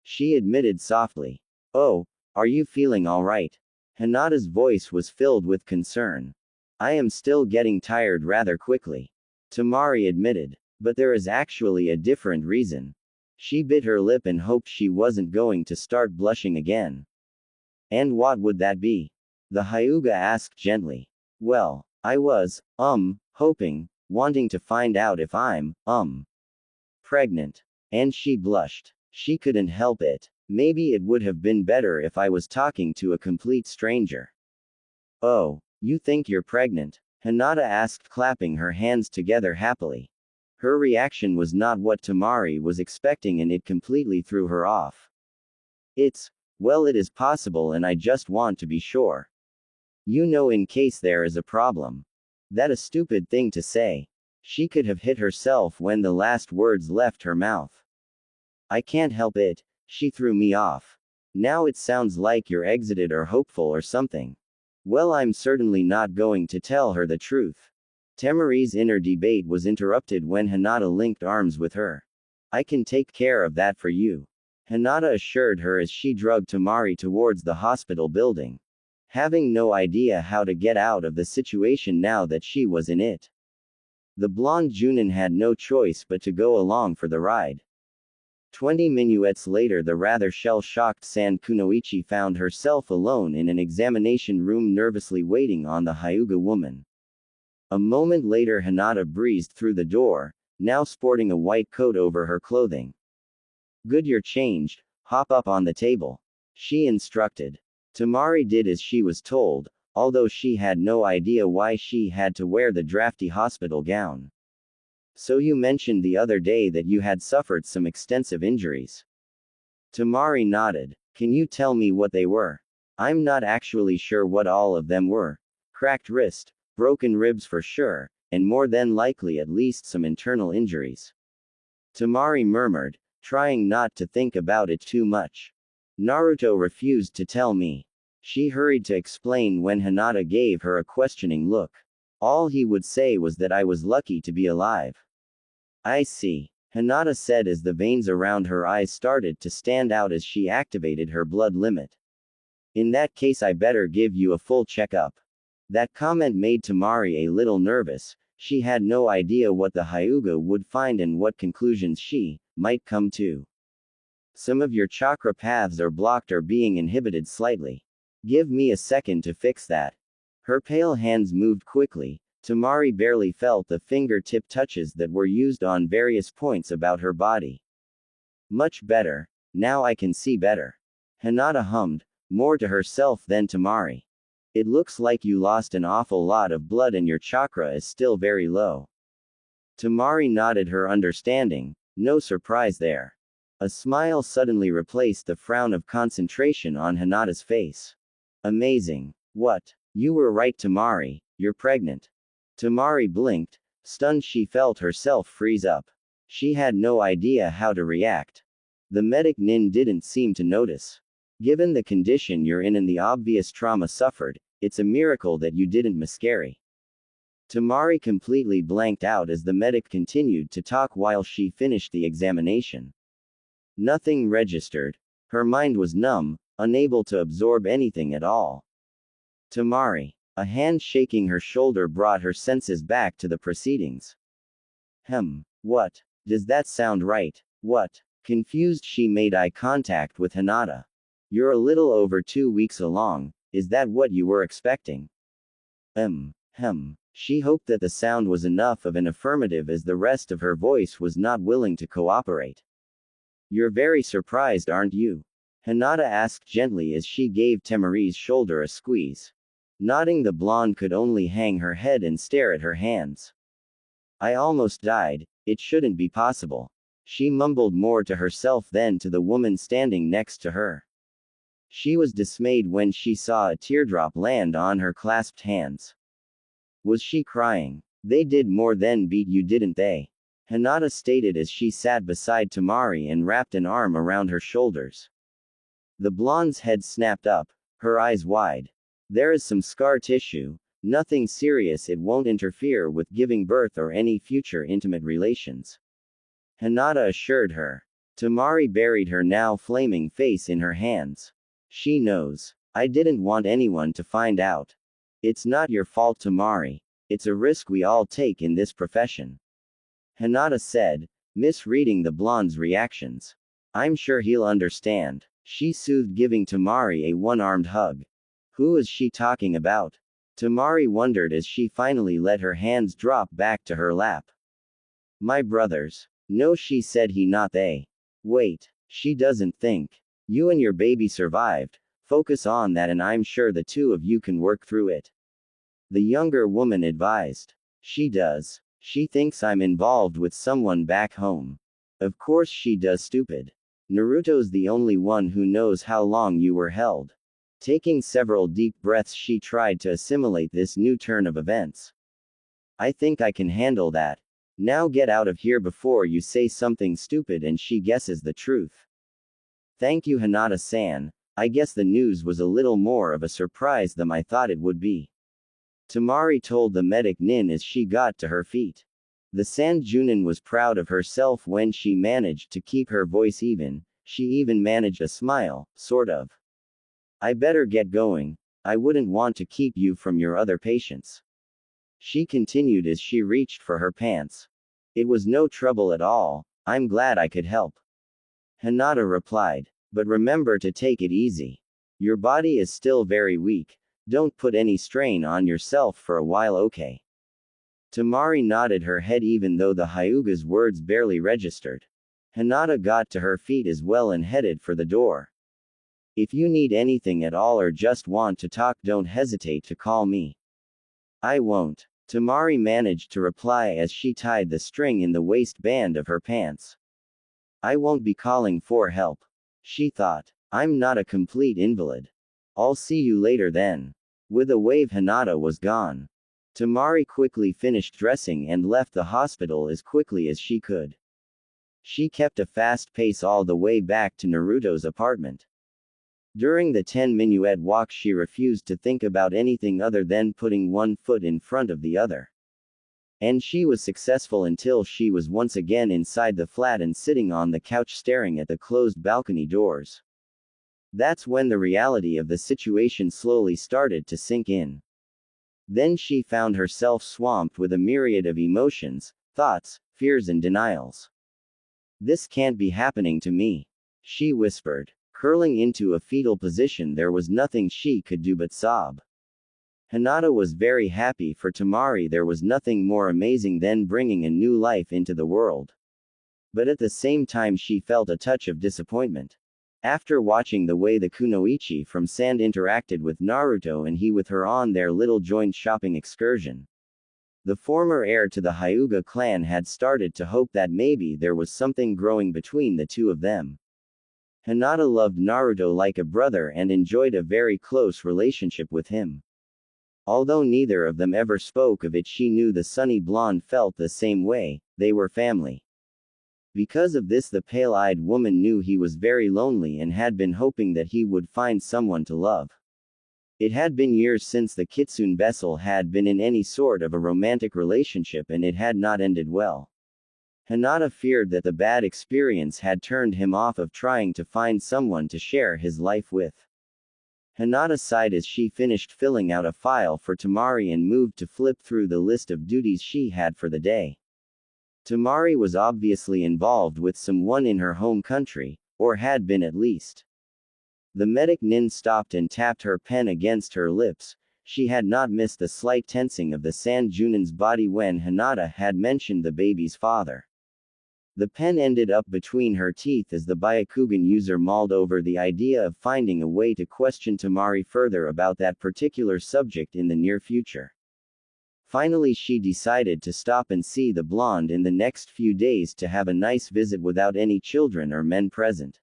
She admitted softly. Oh, are you feeling alright? Hinata's voice was filled with concern. I am still getting tired rather quickly. Temari admitted. But there is actually a different reason. She bit her lip and hoped she wasn't going to start blushing again. And what would that be? The Hyuga asked gently. Well, I was, wanting to find out if I'm, pregnant. And she blushed. She couldn't help it. Maybe it would have been better if I was talking to a complete stranger. Oh. You think you're pregnant? Hinata asked, clapping her hands together happily. Her reaction was not what Temari was expecting and it completely threw her off. Well, it is possible and I just want to be sure. You know, in case there is a problem. That a stupid thing to say. She could have hit herself when the last words left her mouth. I can't help it, she threw me off. Now it sounds like you're exited or hopeful or something. Well, I'm certainly not going to tell her the truth. Temari's inner debate was interrupted when Hinata linked arms with her. I can take care of that for you. Hinata assured her as she dragged Temari towards the hospital building. Having no idea how to get out of the situation now that she was in it. The blonde Junin had no choice but to go along for the ride. 20 minutes later, the rather shell-shocked Sand Kunoichi found herself alone in an examination room, nervously waiting on the Hyuga woman. A moment later, Hinata breezed through the door, now sporting a white coat over her clothing. Good, you're changed, hop up on the table. She instructed. Temari did as she was told, although she had no idea why she had to wear the drafty hospital gown. So you mentioned the other day that you had suffered some extensive injuries. Temari nodded. Can you tell me what they were? I'm not actually sure what all of them were. Cracked wrist, broken ribs for sure, and more than likely at least some internal injuries. Temari murmured, trying not to think about it too much. Naruto refused to tell me. She hurried to explain when Hinata gave her a questioning look. All he would say was that I was lucky to be alive. I see, Hinata said as the veins around her eyes started to stand out as she activated her blood limit. In that case, I better give you a full checkup. That comment made Temari a little nervous. She had no idea what the Hyuga would find and what conclusions she might come to. Some of your chakra paths are blocked or being inhibited slightly. Give me a second to fix that. Her pale hands moved quickly. Temari barely felt the fingertip touches that were used on various points about her body. Much better. Now I can see better. Hinata hummed, more to herself than Temari. It looks like you lost an awful lot of blood and your chakra is still very low. Temari nodded her understanding, no surprise there. A smile suddenly replaced the frown of concentration on Hinata's face. Amazing. What? You were right, Temari, you're pregnant. Temari blinked, stunned. She felt herself freeze up. She had no idea how to react. The medic Nin didn't seem to notice. Given the condition you're in and the obvious trauma suffered, it's a miracle that you didn't miscarry. Temari completely blanked out as the medic continued to talk while she finished the examination. Nothing registered. Her mind was numb, unable to absorb anything at all. Temari. A hand shaking her shoulder brought her senses back to the proceedings. What? Does that sound right? What? Confused, she made eye contact with Hinata. You're a little over 2 weeks along, is that what you were expecting? She hoped that the sound was enough of an affirmative as the rest of her voice was not willing to cooperate. You're very surprised, aren't you? Hinata asked gently as she gave Temari's shoulder a squeeze. Nodding, the blonde could only hang her head and stare at her hands. I almost died, it shouldn't be possible. She mumbled more to herself than to the woman standing next to her. She was dismayed when she saw a teardrop land on her clasped hands. Was she crying? They did more than beat you, didn't they? Hinata stated as she sat beside Temari and wrapped an arm around her shoulders. The blonde's head snapped up, her eyes wide. There is some scar tissue, nothing serious, it won't interfere with giving birth or any future intimate relations. Hinata assured her. Temari buried her now flaming face in her hands. She knows. I didn't want anyone to find out. It's not your fault, Temari. It's a risk we all take in this profession. Hinata said, misreading the blonde's reactions. I'm sure he'll understand. She soothed, giving Temari a one-armed hug. Who is she talking about? Temari wondered as she finally let her hands drop back to her lap. My brothers. No, she said, he not they. Wait. She doesn't think. You and your baby survived. Focus on that and I'm sure the two of you can work through it. The younger woman advised. She does. She thinks I'm involved with someone back home. Of course she does, stupid. Naruto's the only one who knows how long you were held. Taking several deep breaths, she tried to assimilate this new turn of events. I think I can handle that. Now get out of here before you say something stupid and she guesses the truth. Thank you, Hinata-san. I guess the news was a little more of a surprise than I thought it would be. Temari told the medic Nin as she got to her feet. The Sanjunin was proud of herself when she managed to keep her voice even. She even managed a smile, sort of. I better get going. I wouldn't want to keep you from your other patients. She continued as she reached for her pants. It was no trouble at all. I'm glad I could help. Hinata replied. But remember to take it easy. Your body is still very weak. Don't put any strain on yourself for a while, okay? Temari nodded her head even though the Hyuga's words barely registered. Hinata got to her feet as well and headed for the door. If you need anything at all or just want to talk, don't hesitate to call me. I won't. Temari managed to reply as she tied the string in the waistband of her pants. I won't be calling for help. She thought. I'm not a complete invalid. I'll see you later then. With a wave, Hinata was gone. Temari quickly finished dressing and left the hospital as quickly as she could. She kept a fast pace all the way back to Naruto's apartment. During the 10-minuet walk, she refused to think about anything other than putting one foot in front of the other. And she was successful until she was once again inside the flat and sitting on the couch staring at the closed balcony doors. That's when the reality of the situation slowly started to sink in. Then she found herself swamped with a myriad of emotions, thoughts, fears, and denials. "This can't be happening to me," she whispered. Curling into a fetal position, there was nothing she could do but sob. Hinata was very happy for Temari. There was nothing more amazing than bringing a new life into the world. But at the same time, she felt a touch of disappointment. After watching the way the kunoichi from Sand interacted with Naruto and he with her on their little joint shopping excursion, the former heir to the Hyuga clan had started to hope that maybe there was something growing between the two of them. Hinata loved Naruto like a brother and enjoyed a very close relationship with him. Although neither of them ever spoke of it, she knew the sunny blonde felt the same way. They were family. Because of this, the pale-eyed woman knew he was very lonely and had been hoping that he would find someone to love. It had been years since the Kitsune vessel had been in any sort of a romantic relationship, and it had not ended well. Hinata feared that the bad experience had turned him off of trying to find someone to share his life with. Hinata sighed as she finished filling out a file for Temari and moved to flip through the list of duties she had for the day. Temari was obviously involved with someone in her home country, or had been at least. The medic nin stopped and tapped her pen against her lips. She had not missed the slight tensing of the Sand Junin's body when Hinata had mentioned the baby's father. The pen ended up between her teeth as the Byakugan user mulled over the idea of finding a way to question Temari further about that particular subject in the near future. Finally, she decided to stop and see the blonde in the next few days to have a nice visit without any children or men present.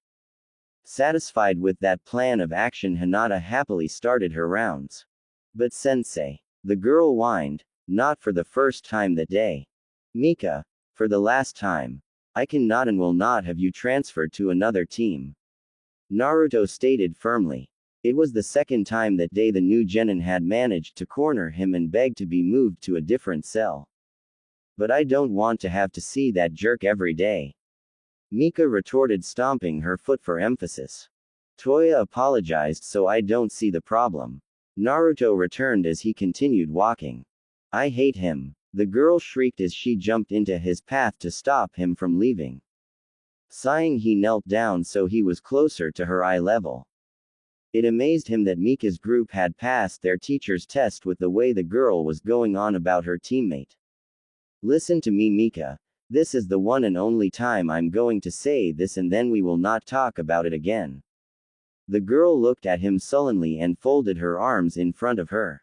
Satisfied with that plan of action, Hinata happily started her rounds. "But sensei," the girl whined, not for the first time that day. "Mika, for the last time. I cannot and will not have you transferred to another team," Naruto stated firmly. It was the second time that day the new genin had managed to corner him and beg to be moved to a different cell. "But I don't want to have to see that jerk every day," Mika retorted, stomping her foot for emphasis. "Toya apologized, so I don't see the problem," Naruto returned as he continued walking. "I hate him," the girl shrieked as she jumped into his path to stop him from leaving. Sighing, he knelt down so he was closer to her eye level. It amazed him that Mika's group had passed their teacher's test with the way the girl was going on about her teammate. "Listen to me, Mika. This is the one and only time I'm going to say this, and then we will not talk about it again." The girl looked at him sullenly and folded her arms in front of her.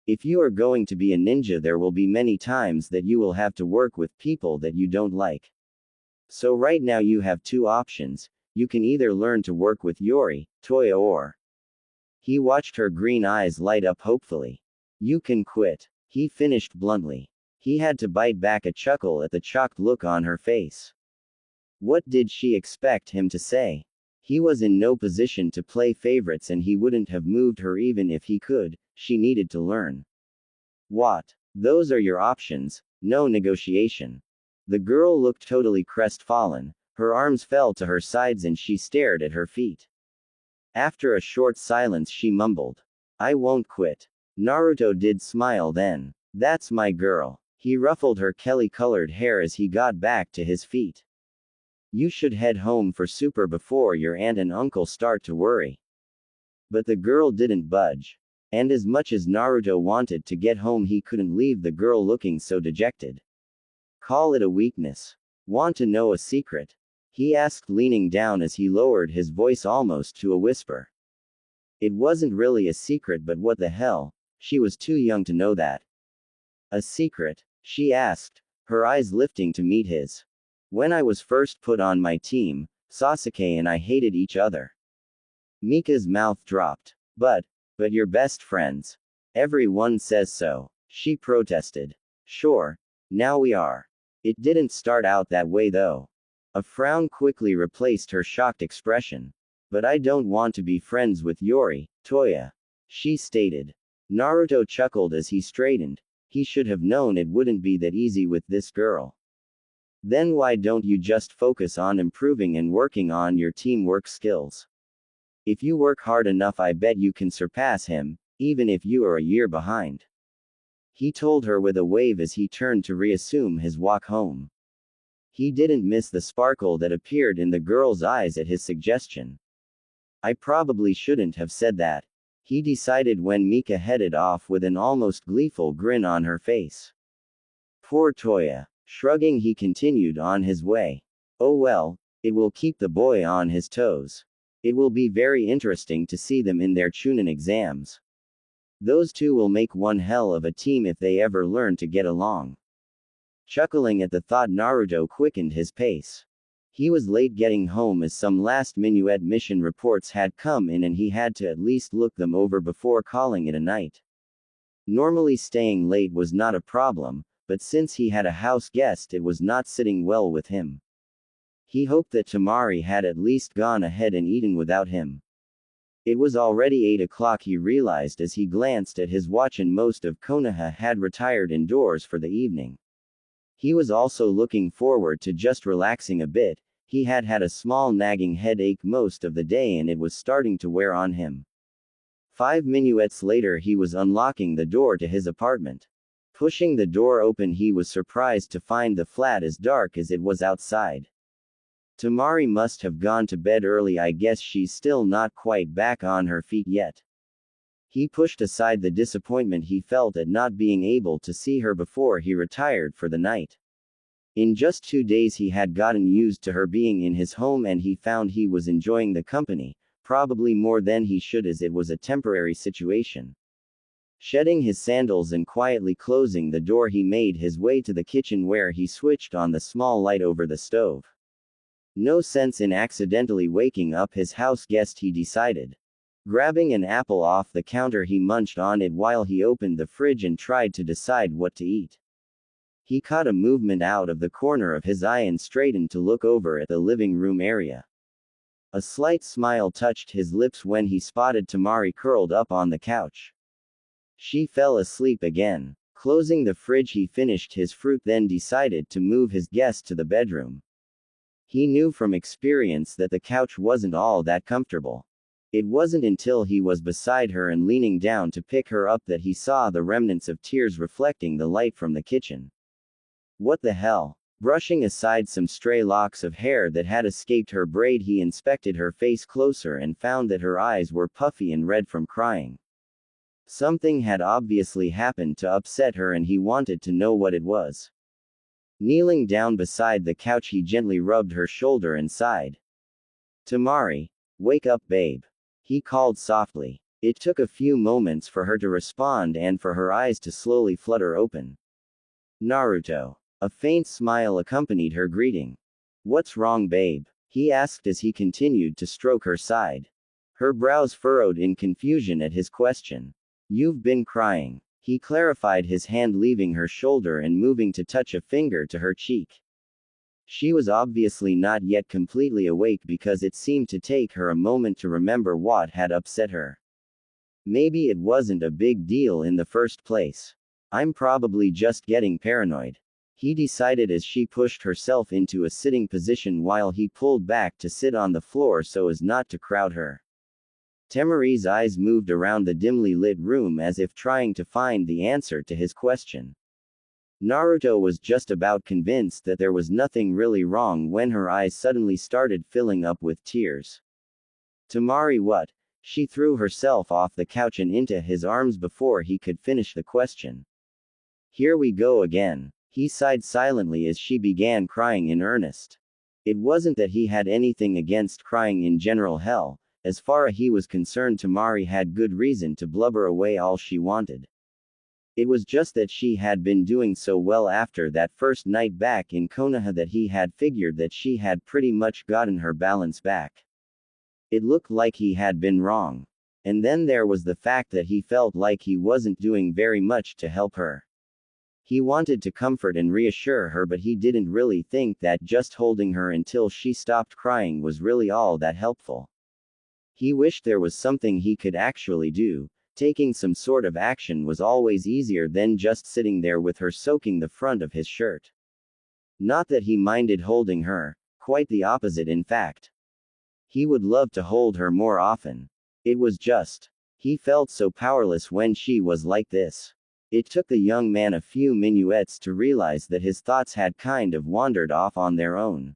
"If you are going to be a ninja, there will be many times that you will have to work with people that you don't like. So right now you have two options. You can either learn to work with Yori, Toya, or..." He watched her green eyes light up hopefully. "You can quit," he finished bluntly. He had to bite back a chuckle at the shocked look on her face. What did she expect him to say? He was in no position to play favorites and he wouldn't have moved her even if he could. She needed to learn. "What? Those are your options? No negotiation." The girl looked totally crestfallen. Her arms fell to her sides and she stared at her feet. After a short silence, she mumbled, "I won't quit." Naruto did smile then. "That's my girl." He ruffled her Kelly-colored hair as he got back to his feet. "You should head home for super before your aunt and uncle start to worry." But the girl didn't budge. And as much as Naruto wanted to get home, he couldn't leave the girl looking so dejected. "Call it a weakness. Want to know a secret?" he asked, leaning down as he lowered his voice almost to a whisper. It wasn't really a secret, but what the hell? She was too young to know that. "A secret?" she asked, her eyes lifting to meet his. "When I was first put on my team, Sasuke and I hated each other." Mika's mouth dropped. But you're best friends. Everyone says so," she protested. "Sure. Now we are. It didn't start out that way though." A frown quickly replaced her shocked expression. But I don't want to be friends with Yori, Toya, she stated. Naruto chuckled as he straightened. He should have known it wouldn't be that easy with this girl. Then why don't you just focus on improving and working on your teamwork skills? If you work hard enough, I bet you can surpass him, even if you are a year behind. He told her with a wave as he turned to reassume his walk home. He didn't miss the sparkle that appeared in the girl's eyes at his suggestion. I probably shouldn't have said that, he decided when Mika headed off with an almost gleeful grin on her face. Poor Toya. Shrugging, he continued on his way. Oh well, it will keep the boy on his toes. It will be very interesting to see them in their Chunin exams. Those two will make one hell of a team if they ever learn to get along. Chuckling at the thought, Naruto quickened his pace. He was late getting home as some last minuet mission reports had come in and he had to at least look them over before calling it a night. Normally staying late was not a problem, but since he had a house guest it was not sitting well with him. He hoped that Temari had at least gone ahead and eaten without him. It was already 8 o'clock, he realized as he glanced at his watch, and most of Konoha had retired indoors for the evening. He was also looking forward to just relaxing a bit. He had had a small nagging headache most of the day and it was starting to wear on him. 5 minuets later he was unlocking the door to his apartment. Pushing the door open, he was surprised to find the flat as dark as it was outside. Temari must have gone to bed early. I guess she's still not quite back on her feet yet. He pushed aside the disappointment he felt at not being able to see her before he retired for the night. In just 2 days he had gotten used to her being in his home and he found he was enjoying the company, probably more than he should, as it was a temporary situation. Shedding his sandals and quietly closing the door, he made his way to the kitchen where he switched on the small light over the stove. No sense in accidentally waking up his house guest, he decided. Grabbing an apple off the counter, he munched on it while he opened the fridge and tried to decide what to eat. He caught a movement out of the corner of his eye and straightened to look over at the living room area. A slight smile touched his lips when he spotted Temari curled up on the couch. She fell asleep again. Closing the fridge, he finished his fruit, then decided to move his guest to the bedroom. He knew from experience that the couch wasn't all that comfortable. It wasn't until he was beside her and leaning down to pick her up that he saw the remnants of tears reflecting the light from the kitchen. What the hell? Brushing aside some stray locks of hair that had escaped her braid, he inspected her face closer and found that her eyes were puffy and red from crying. Something had obviously happened to upset her and he wanted to know what it was. Kneeling down beside the couch, he gently rubbed her shoulder and sighed. Temari, wake up, babe. He called softly. It took a few moments for her to respond and for her eyes to slowly flutter open. Naruto. A faint smile accompanied her greeting. What's wrong, babe? He asked as he continued to stroke her side. Her brows furrowed in confusion at his question. You've been crying. He clarified, his hand leaving her shoulder and moving to touch a finger to her cheek. She was obviously not yet completely awake because it seemed to take her a moment to remember what had upset her. Maybe it wasn't a big deal in the first place. I'm probably just getting paranoid, he decided as she pushed herself into a sitting position while he pulled back to sit on the floor so as not to crowd her. Temari's eyes moved around the dimly lit room as if trying to find the answer to his question. Naruto was just about convinced that there was nothing really wrong when her eyes suddenly started filling up with tears. Temari, what? She threw herself off the couch and into his arms before he could finish the question. Here we go again. He sighed silently as she began crying in earnest. It wasn't that he had anything against crying in general. Hell, as far as he was concerned, Temari had good reason to blubber away all she wanted. It was just that she had been doing so well after that first night back in Konoha that he had figured that she had pretty much gotten her balance back. It looked like he had been wrong. And then there was the fact that he felt like he wasn't doing very much to help her. He wanted to comfort and reassure her, but he didn't really think that just holding her until she stopped crying was really all that helpful. He wished there was something he could actually do. Taking some sort of action was always easier than just sitting there with her soaking the front of his shirt. Not that he minded holding her, quite the opposite in fact. He would love to hold her more often. It was just, he felt so powerless when she was like this. It took the young man a few minuets to realize that his thoughts had kind of wandered off on their own.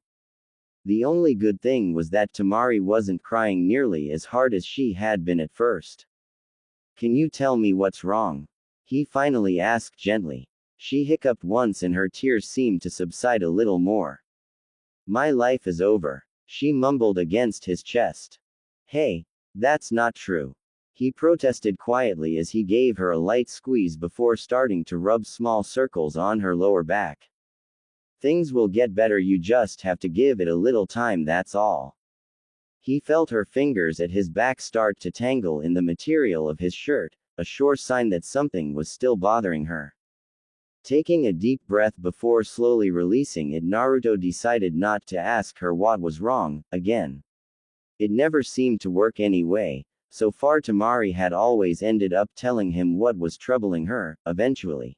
The only good thing was that Temari wasn't crying nearly as hard as she had been at first. Can you tell me what's wrong? He finally asked gently. She hiccuped once and her tears seemed to subside a little more. My life is over, she mumbled against his chest. Hey, that's not true. He protested quietly as he gave her a light squeeze before starting to rub small circles on her lower back. Things will get better, you just have to give it a little time, that's all. He felt her fingers at his back start to tangle in the material of his shirt, a sure sign that something was still bothering her. Taking a deep breath before slowly releasing it, Naruto decided not to ask her what was wrong, again. It never seemed to work anyway. So far Temari had always ended up telling him what was troubling her, eventually.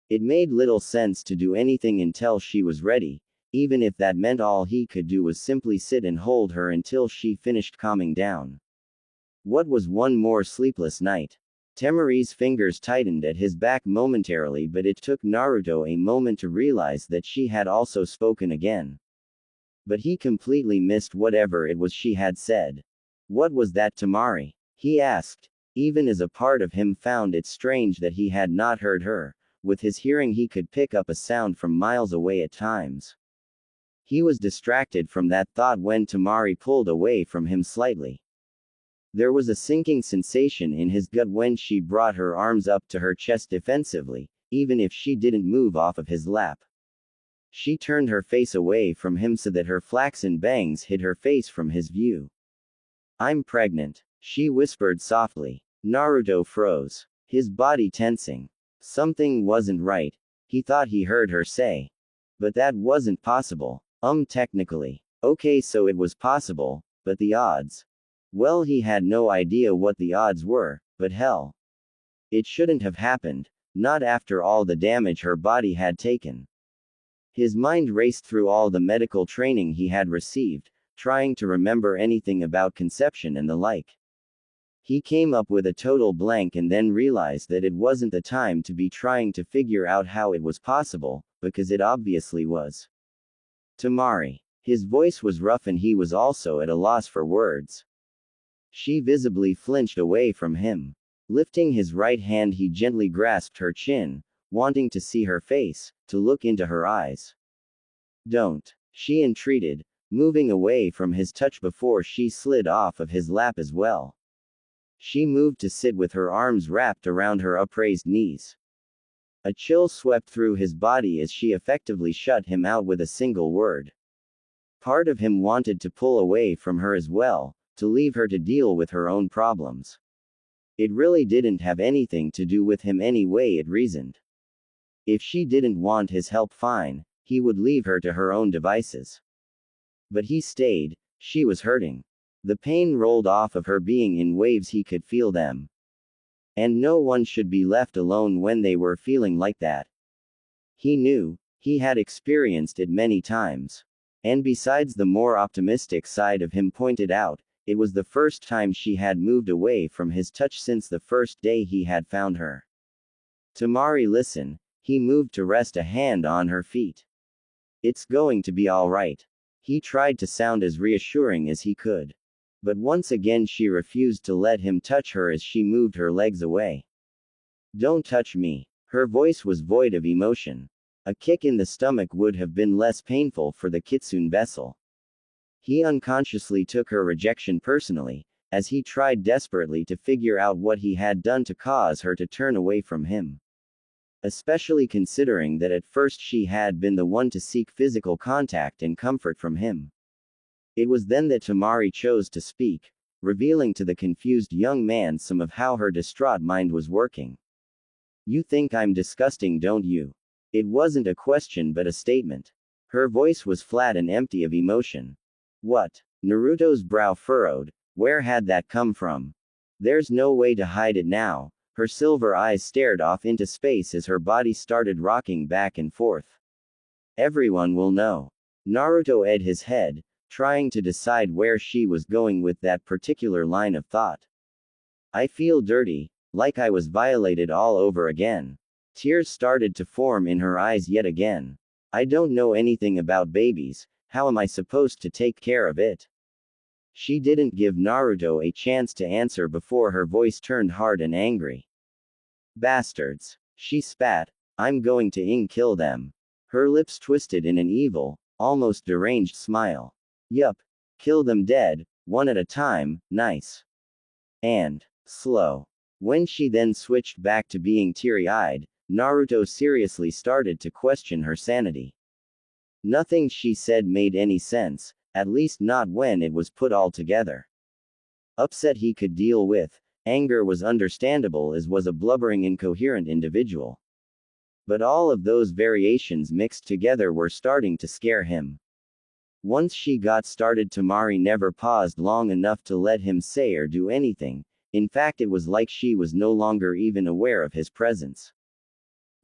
It made little sense to do anything until she was ready, even if that meant all he could do was simply sit and hold her until she finished calming down. What was one more sleepless night? Temari's fingers tightened at his back momentarily, but it took Naruto a moment to realize that she had also spoken again. But he completely missed whatever it was she had said. What was that, Temari? He asked. Even as a part of him found it strange that he had not heard her. With his hearing he could pick up a sound from miles away at times. He was distracted from that thought when Temari pulled away from him slightly. There was a sinking sensation in his gut when she brought her arms up to her chest defensively, even if she didn't move off of his lap. She turned her face away from him so that her flaxen bangs hid her face from his view. I'm pregnant, she whispered softly. Naruto froze, his body tensing. Something wasn't right, he thought he heard her say. But that wasn't possible. Technically. Okay, so it was possible, but the odds. Well, he had no idea what the odds were, but hell. It shouldn't have happened, not after all the damage her body had taken. His mind raced through all the medical training he had received, trying to remember anything about conception and the like. He came up with a total blank and then realized that it wasn't the time to be trying to figure out how it was possible, because it obviously was. Temari. His voice was rough and he was also at a loss for words. She visibly flinched away from him. Lifting his right hand, he gently grasped her chin, wanting to see her face, to look into her eyes. Don't, she entreated, moving away from his touch before she slid off of his lap as well. She moved to sit with her arms wrapped around her upraised knees. A chill swept through his body as she effectively shut him out with a single word. Part of him wanted to pull away from her as well, to leave her to deal with her own problems. It really didn't have anything to do with him anyway, it reasoned. If she didn't want his help, fine, he would leave her to her own devices. But he stayed, she was hurting. The pain rolled off of her being in waves, he could feel them. And no one should be left alone when they were feeling like that. He knew, he had experienced it many times. And besides, the more optimistic side of him pointed out, it was the first time she had moved away from his touch since the first day he had found her. Temari, listen, he moved to rest a hand on her feet. It's going to be all right. He tried to sound as reassuring as he could. But once again she refused to let him touch her as she moved her legs away. Don't touch me. Her voice was void of emotion. A kick in the stomach would have been less painful for the Kitsune vessel. He unconsciously took her rejection personally, as he tried desperately to figure out what he had done to cause her to turn away from him. Especially considering that at first she had been the one to seek physical contact and comfort from him. It was then that Temari chose to speak, revealing to the confused young man some of how her distraught mind was working. You think I'm disgusting, don't you? It wasn't a question but a statement. Her voice was flat and empty of emotion. What? Naruto's brow furrowed. Where had that come from? There's no way to hide it now. Her silver eyes stared off into space as her body started rocking back and forth. Everyone will know. Naruto eyed his head, trying to decide where she was going with that particular line of thought. I feel dirty, like I was violated all over again. Tears started to form in her eyes yet again. I don't know anything about babies, how am I supposed to take care of it? She didn't give Naruto a chance to answer before her voice turned hard and angry. Bastards. She spat. I'm going to kill them. Her lips twisted in an evil, almost deranged smile. Yup. Kill them dead, one at a time, nice. And slow. When she then switched back to being teary-eyed, Naruto seriously started to question her sanity. Nothing she said made any sense, at least not when it was put all together. Upset he could deal with, anger was understandable as was a blubbering incoherent individual. But all of those variations mixed together were starting to scare him. Once she got started, Temari never paused long enough to let him say or do anything. In fact, it was like she was no longer even aware of his presence.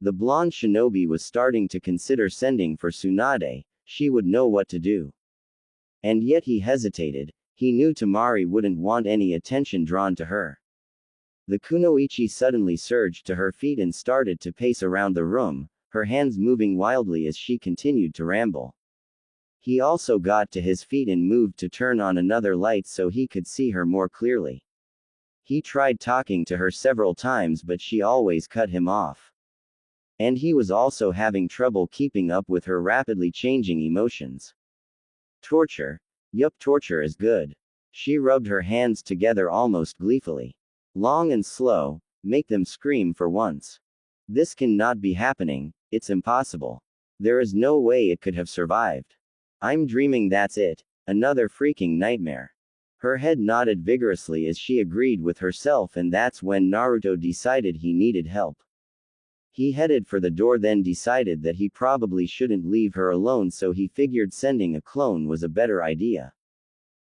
The blonde shinobi was starting to consider sending for Tsunade. She would know what to do. And yet he hesitated. He knew Temari wouldn't want any attention drawn to her. The kunoichi suddenly surged to her feet and started to pace around the room, her hands moving wildly as she continued to ramble. He also got to his feet and moved to turn on another light so he could see her more clearly. He tried talking to her several times, but she always cut him off. And he was also having trouble keeping up with her rapidly changing emotions. Torture. Yup, torture is good. She rubbed her hands together almost gleefully. Long and slow, make them scream for once. This cannot be happening, it's impossible. There is no way it could have survived. I'm dreaming, that's it, another freaking nightmare. Her head nodded vigorously as she agreed with herself, and that's when Naruto decided he needed help. He headed for the door, then decided that he probably shouldn't leave her alone, so he figured sending a clone was a better idea.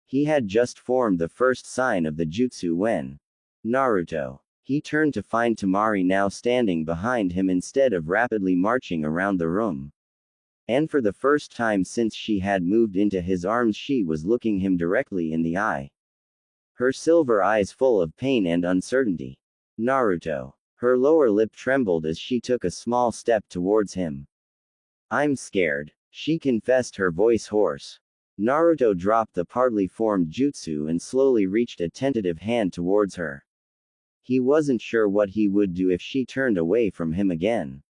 He had just formed the first sign of the jutsu when Naruto. He turned to find Temari now standing behind him instead of rapidly marching around the room. And for the first time since she had moved into his arms, she was looking him directly in the eye. Her silver eyes full of pain and uncertainty. Naruto. Her lower lip trembled as she took a small step towards him. I'm scared, she confessed, her voice hoarse. Naruto dropped the partly formed jutsu and slowly reached a tentative hand towards her. He wasn't sure what he would do if she turned away from him again.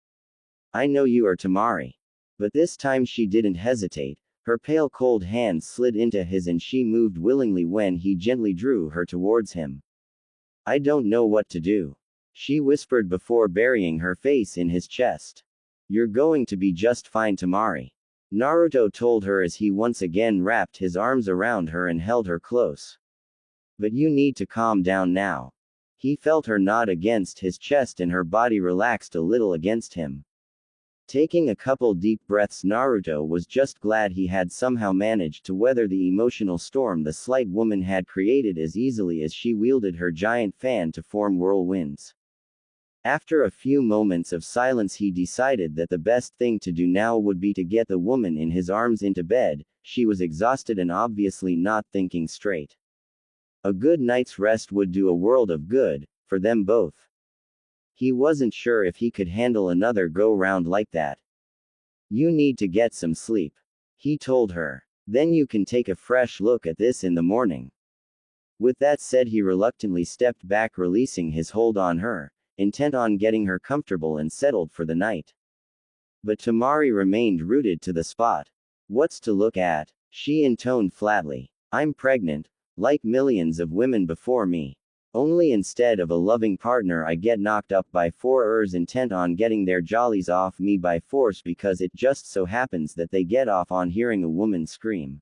I know you are Temari. But this time she didn't hesitate. Her pale cold hand slid into his and she moved willingly when he gently drew her towards him. I don't know what to do, she whispered before burying her face in his chest. You're going to be just fine, Temari. Naruto told her as he once again wrapped his arms around her and held her close. But you need to calm down now. He felt her nod against his chest and her body relaxed a little against him. Taking a couple deep breaths, Naruto was just glad he had somehow managed to weather the emotional storm the slight woman had created as easily as she wielded her giant fan to form whirlwinds. After a few moments of silence, he decided that the best thing to do now would be to get the woman in his arms into bed. She was exhausted and obviously not thinking straight. A good night's rest would do a world of good, for them both. He wasn't sure if he could handle another go-round like that. You need to get some sleep, he told her. Then you can take a fresh look at this in the morning. With that said, he reluctantly stepped back, releasing his hold on her, intent on getting her comfortable and settled for the night. But Temari remained rooted to the spot. What's to look at? She intoned flatly. I'm pregnant, like millions of women before me. Only instead of a loving partner, I get knocked up by four intent on getting their jollies off me by force because it just so happens that they get off on hearing a woman scream.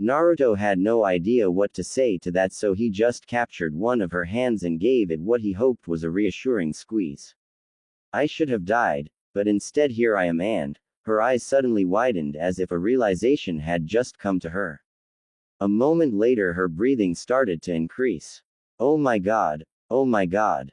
Naruto had no idea what to say to that, so he just captured one of her hands and gave it what he hoped was a reassuring squeeze. I should have died, but instead here I am. And her eyes suddenly widened as if a realization had just come to her. A moment later, her breathing started to increase. Oh my god, oh my god.